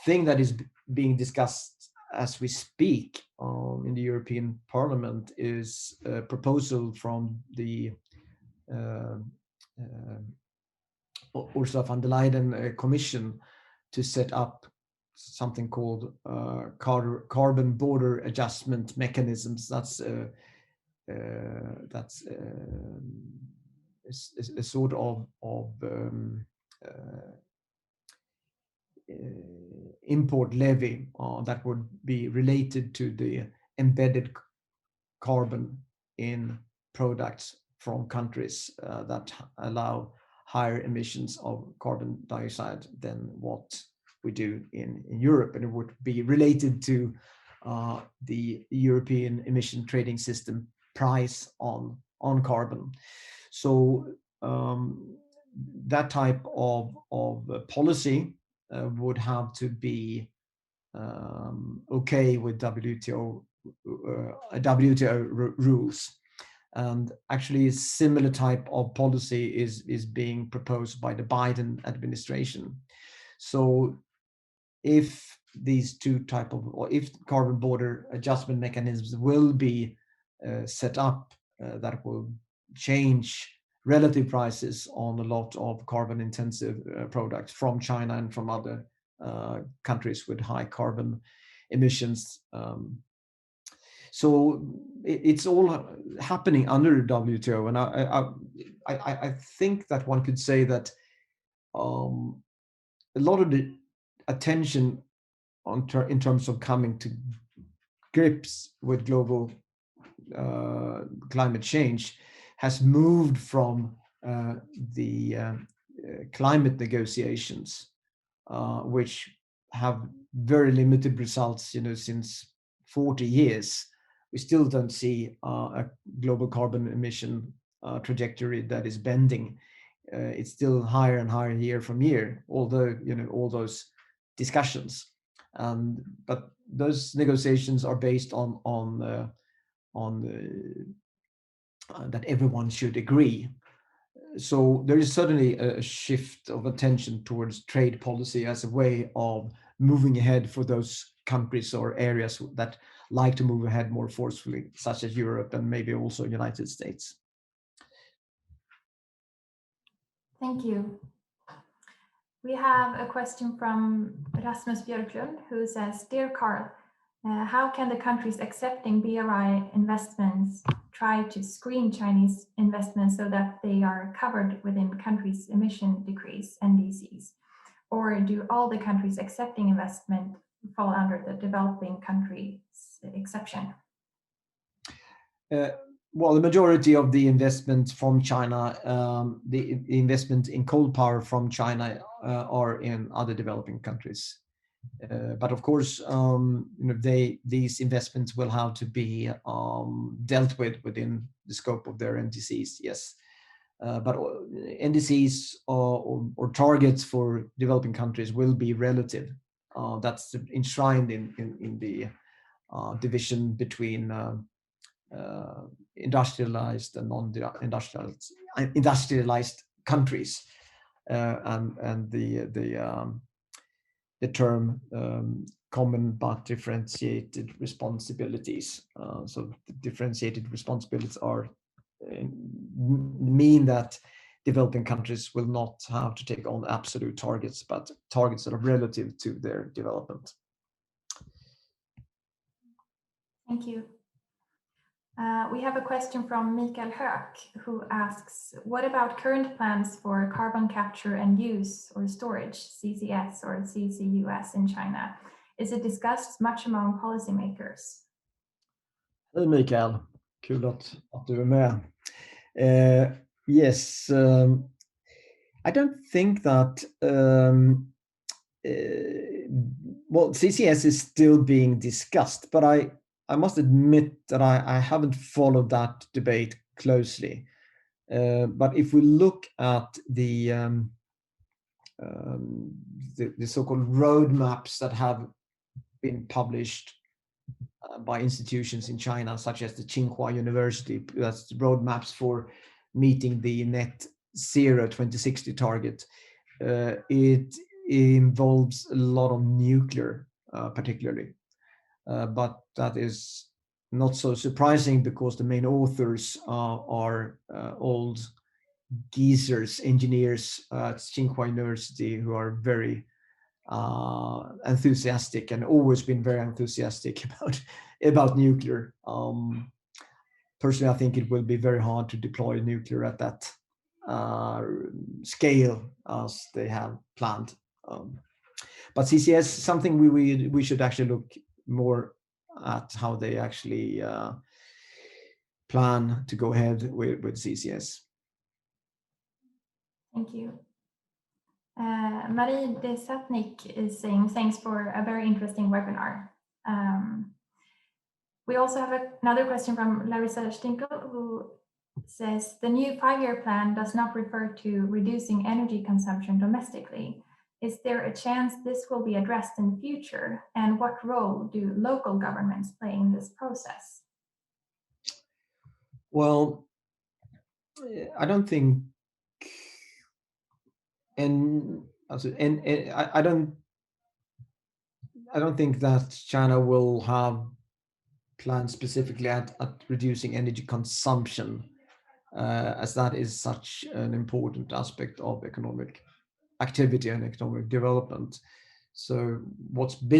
Speaker 2: thing that is being discussed as we speak in the European Parliament is a proposal from the Ursula von der Leyen Commission to set up something called carbon border adjustment mechanisms. That's a sort of import levy that would be related to the embedded carbon in products from countries that allow higher emissions of carbon dioxide than what we do in Europe, and it would be related to the European emission trading system price on carbon. So that type of policy would have to be okay with WTO rules. And actually a similar type of policy is being proposed by the Biden administration. So if these two type of, or if carbon border adjustment mechanisms will be set up, that will change relative prices on a lot of carbon intensive products from China and from other countries with high carbon emissions. So it's all happening under the WTO, and I think that one could say that a lot of the attention in terms of coming to grips with global climate change has moved from the climate negotiations, which have very limited results, since 40 years. We still don't see a global carbon emission trajectory that is bending. It's still higher and higher year from year, although all those discussions. But those negotiations are based on that everyone should agree. So there is certainly a shift of attention towards trade policy as a way of moving ahead for those countries or areas that like to move ahead more forcefully, such as Europe and maybe also United States.
Speaker 1: Thank you. We have a question from Rasmus Björklund, who says, "Dear Karl, how can the countries accepting BRI investments try to screen Chinese investments so that they are covered within countries' emission decrease NDCs? Or do all the countries accepting investment fall under the developing countries exception?"
Speaker 2: Well, the majority of the investments from China, the investment in coal power from China are in other developing countries. But of course, these investments will have to be dealt with within the scope of their NDCs, yes. But NDCs or targets for developing countries will be relative. That's enshrined in the division between industrialized and non-industrialized countries, and the term common but differentiated responsibilities. So the differentiated responsibilities mean that developing countries will not have to take on absolute targets, but targets that are relative to their development.
Speaker 1: Thank you. We have a question from Mikael Höök, who asks, what about current plans for carbon capture and use or storage, CCS or CCUS in China? Is it discussed much among policymakers?
Speaker 2: Hej Mikael, kul att du är med. Yes, I don't think that well, CCS is still being discussed, but I must admit that I haven't followed that debate closely. But if we look at the so-called roadmaps that have been published by institutions in China, such as the Tsinghua University, that's the roadmaps for meeting the net zero 2060 target. It involves a lot of nuclear, particularly, but that is not so surprising because the main authors are old geezers, engineers at Tsinghua University who are very enthusiastic and always been very enthusiastic about nuclear. Personally, I think it will be very hard to deploy nuclear at that scale as they have planned. But CCS, something we should actually look more at how they actually plan to go ahead with CCS.
Speaker 1: Thank you. Marie Desatnik is saying, thanks for a very interesting webinar. We also have another question from Larissa Stinkel, who says, the new 5-year plan does not refer to reducing energy consumption domestically. Is there a chance this will be addressed in the future? And what role do local governments play in this process?
Speaker 2: Well, I don't think, I don't think that China will have plans specifically at reducing energy consumption, as that is such an important aspect of economic activity and economic development. So what we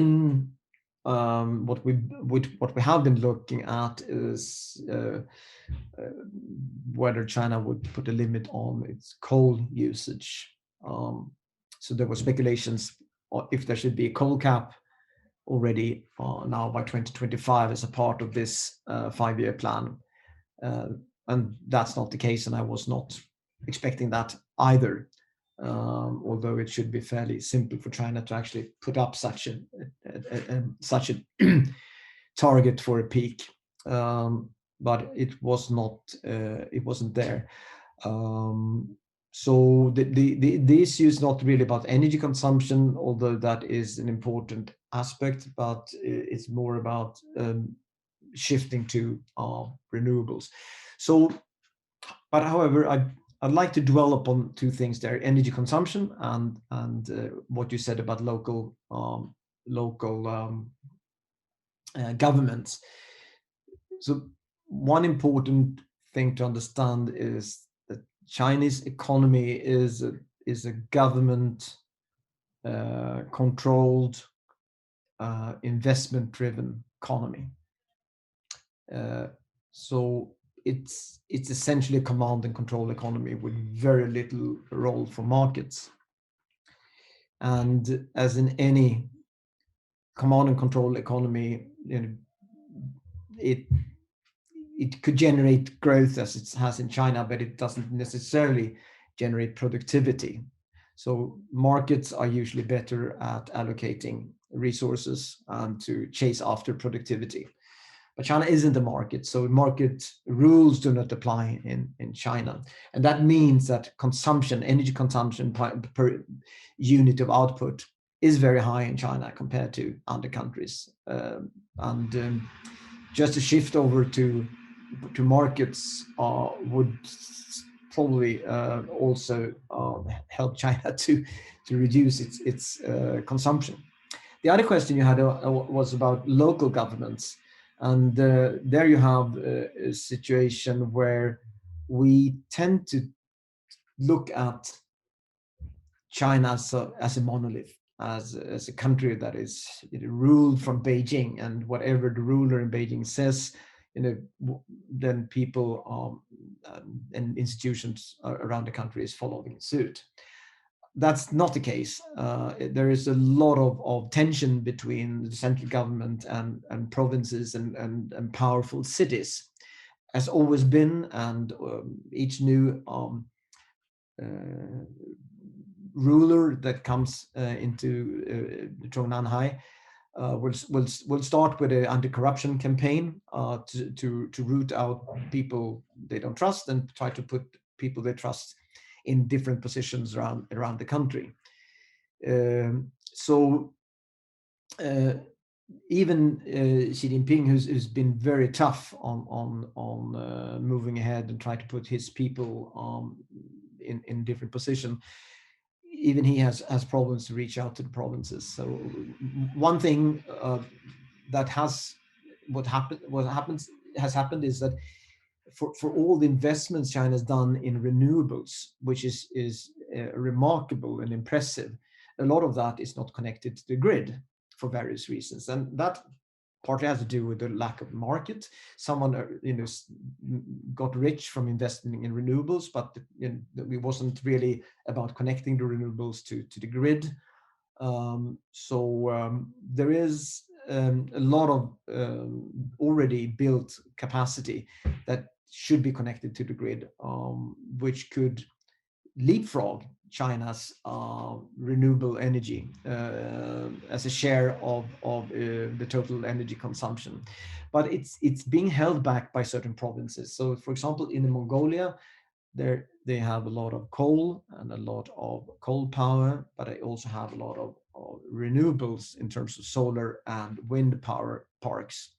Speaker 2: have been looking at is whether China would put a limit on its coal usage. So there were speculations if there should be a coal cap already now by 2025 as a part of this 5-year plan. And that's not the case, and I was not expecting that either. Although it should be fairly simple for China to actually put up such a target for a peak, but it was not. It wasn't there. So the issue is not really about energy consumption, although that is an important aspect, but it's more about shifting to renewables. So, but however, I'd like to dwell upon two things there: energy consumption and what you said about local governments. So one important thing to understand is that Chinese economy is a government controlled investment driven economy. So it's essentially a command and control economy with very little role for markets. And as in any command and control economy, it could generate growth as it has in China, but it doesn't necessarily generate productivity. So markets are usually better at allocating resources and to chase after productivity. But China isn't a market, so market rules do not apply in China. And that means that energy consumption per unit of output is very high in China compared to other countries. Just a shift over to markets would probably also help China to reduce its consumption. The other question you had was about local governments. And there you have a situation where we tend to look at China as a monolith, as a country that is ruled from Beijing, and whatever the ruler in Beijing says then people and institutions around the country is following suit. That's not the case. There is a lot of tension between the central government and provinces and powerful cities, has always been, and each new ruler that comes into Zhongnanhai will start with an anti-corruption campaign to root out people they don't trust and try to put people they trust in different positions around the country. So even Xi Jinping, who's been very tough on moving ahead and try to put his people in different positions, even he has problems to reach out to the provinces. So one thing that has happened is that for all the investments China has done in renewables, which is remarkable and impressive, a lot of that is not connected to the grid for various reasons, and that partly has to do with the lack of market. Someone got rich from investing in renewables, but it wasn't really about connecting the renewables to the grid. There is a lot of already built capacity that should be connected to the grid, which could leapfrog China's renewable energy as a share of the total energy consumption. But it's being held back by certain provinces. So, for example, in Mongolia, they have a lot of coal and a lot of coal power, but they also have a lot of renewables in terms of solar and wind power parks.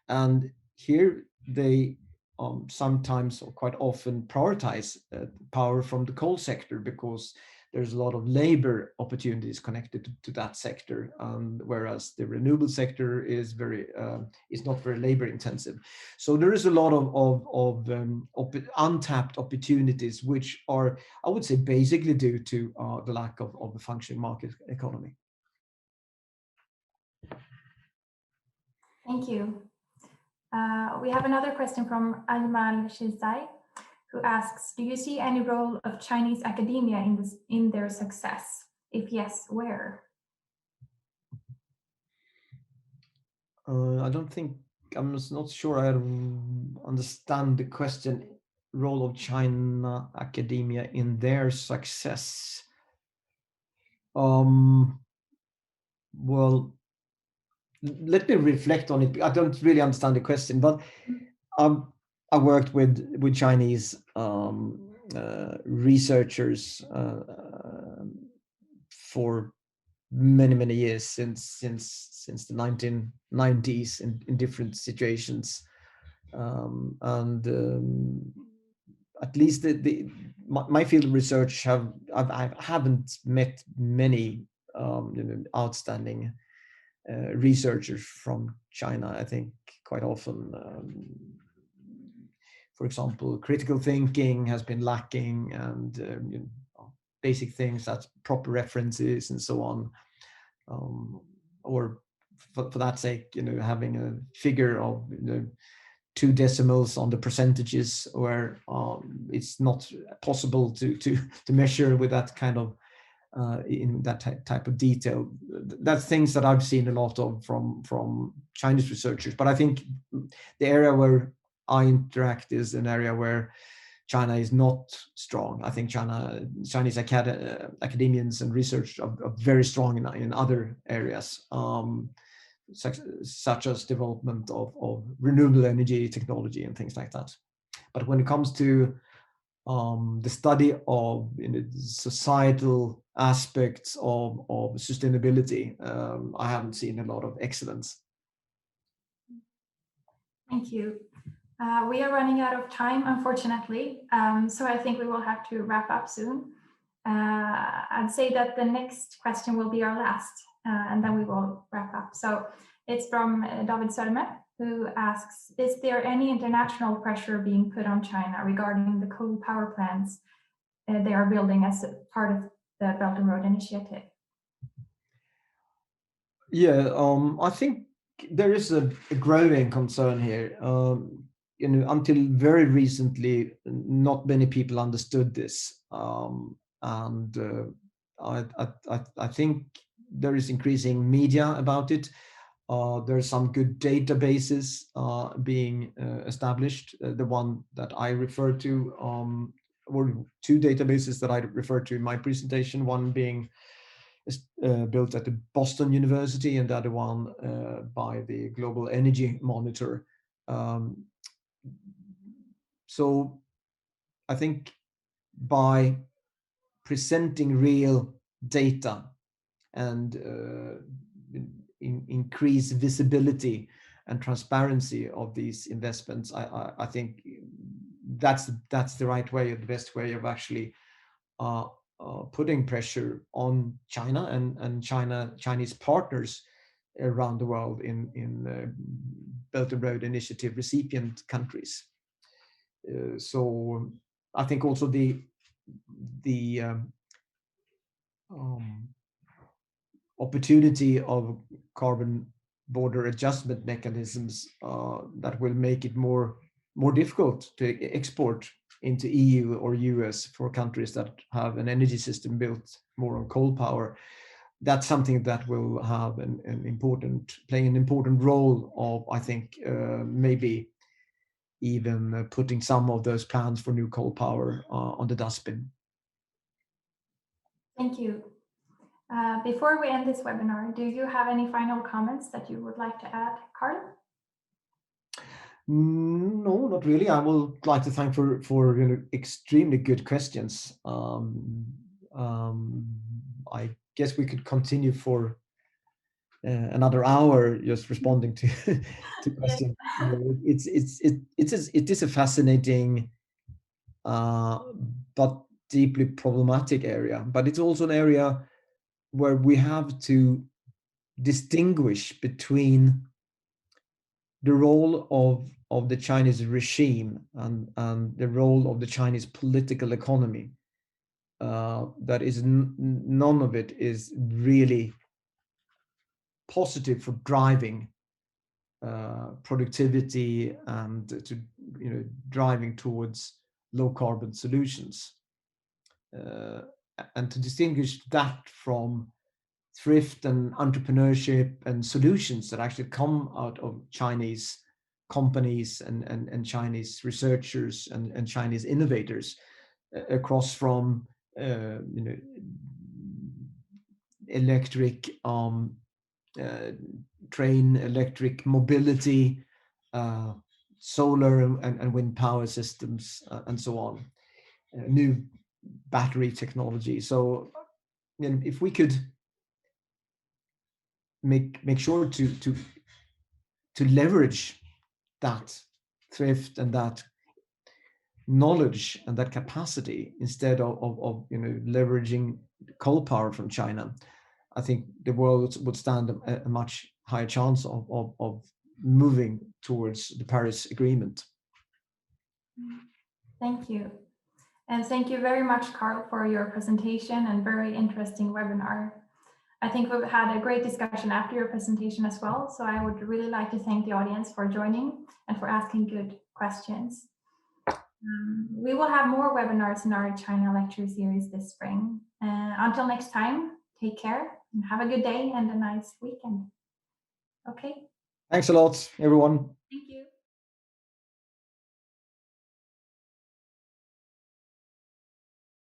Speaker 2: And here they sometimes or quite often prioritize power from the coal sector because there's a lot of labor opportunities connected to that sector, whereas the renewable sector is not very labor intensive. So there is a lot of untapped opportunities, which are, I would say, basically due to the lack of a functioning market economy.
Speaker 1: Thank you. We have another question from Ayman Shizai, who asks, do you see any role of Chinese academia in their success? If yes, where?
Speaker 2: I don't think, I'm not sure I understand the question, role of China academia in their success. Well, let me reflect on it. I don't really understand the question, but I worked with Chinese researchers for many years since the 1990s in different situations, and at least my field of research I haven't met many outstanding researchers from China. I think quite often, for example, critical thinking has been lacking, and basic things, that's proper references and so on, or for that sake, having a figure of 2 decimals on the percentages, where it's not possible to measure with that kind of in that type of detail. That's things that I've seen a lot of from Chinese researchers. But I think the area where I interact is an area where China is not strong. I think Chinese academians and research are very strong in other areas, such as development of renewable energy technology and things like that. But when it comes to the study of societal aspects of sustainability, I haven't seen a lot of excellence.
Speaker 1: Thank you. We are running out of time, unfortunately, so I think we will have to wrap up soon. I'd say that the next question will be our last, and then we will wrap up. So it's from David Sörme, who asks, is there any international pressure being put on China regarding the coal power plants they are building as a part of the Belt and Road Initiative?
Speaker 2: Yeah, I think there is a growing concern here. Until very recently, not many people understood this, and I think there is increasing media about it. There are some good databases being established. The one that I referred to, or two databases that I referred to in my presentation, one being built at the Boston University and the other one by the Global Energy Monitor. So I think by presenting real data and increase visibility and transparency of these investments, I think that's the right way, the best way of actually putting pressure on China and Chinese partners around the world in Belt and Road Initiative recipient countries. So I think also the opportunity of carbon border adjustment mechanisms that will make it more difficult to export into EU or US for countries that have an energy system built more on coal power. That's something that will have play an important role of, I think, maybe even putting some of those plans for new coal power on the dustbin.
Speaker 1: Thank you. Before we end this webinar, do you have any final comments that you would like to add, Karl?
Speaker 2: No, not really. I would like to thank for extremely good questions. I guess we could continue for another hour just responding to questions. It is a fascinating but deeply problematic area. But it's also an area where we have to distinguish between the role of the Chinese regime and the role of the Chinese political economy. That is none of it is really positive for driving productivity and to driving towards low carbon solutions. And to distinguish that from thrift and entrepreneurship and solutions that actually come out of Chinese companies and Chinese researchers and Chinese innovators across from electric train, electric mobility, solar and wind power systems, and so on, new battery technology. So if we could make sure to leverage that thrift and that knowledge and that capacity instead of leveraging coal power from China, I think the world would stand a much higher chance of moving towards the Paris Agreement.
Speaker 1: Thank you. And thank you very much, Karl, for your presentation and very interesting webinar. I think we've had a great discussion after your presentation as well. So I would really like to thank the audience for joining and for asking good questions. We will have more webinars in our China lecture series this spring. Until next time, take care and have a good day and a nice weekend. Okay.
Speaker 2: Thanks a lot, everyone.
Speaker 1: Thank you.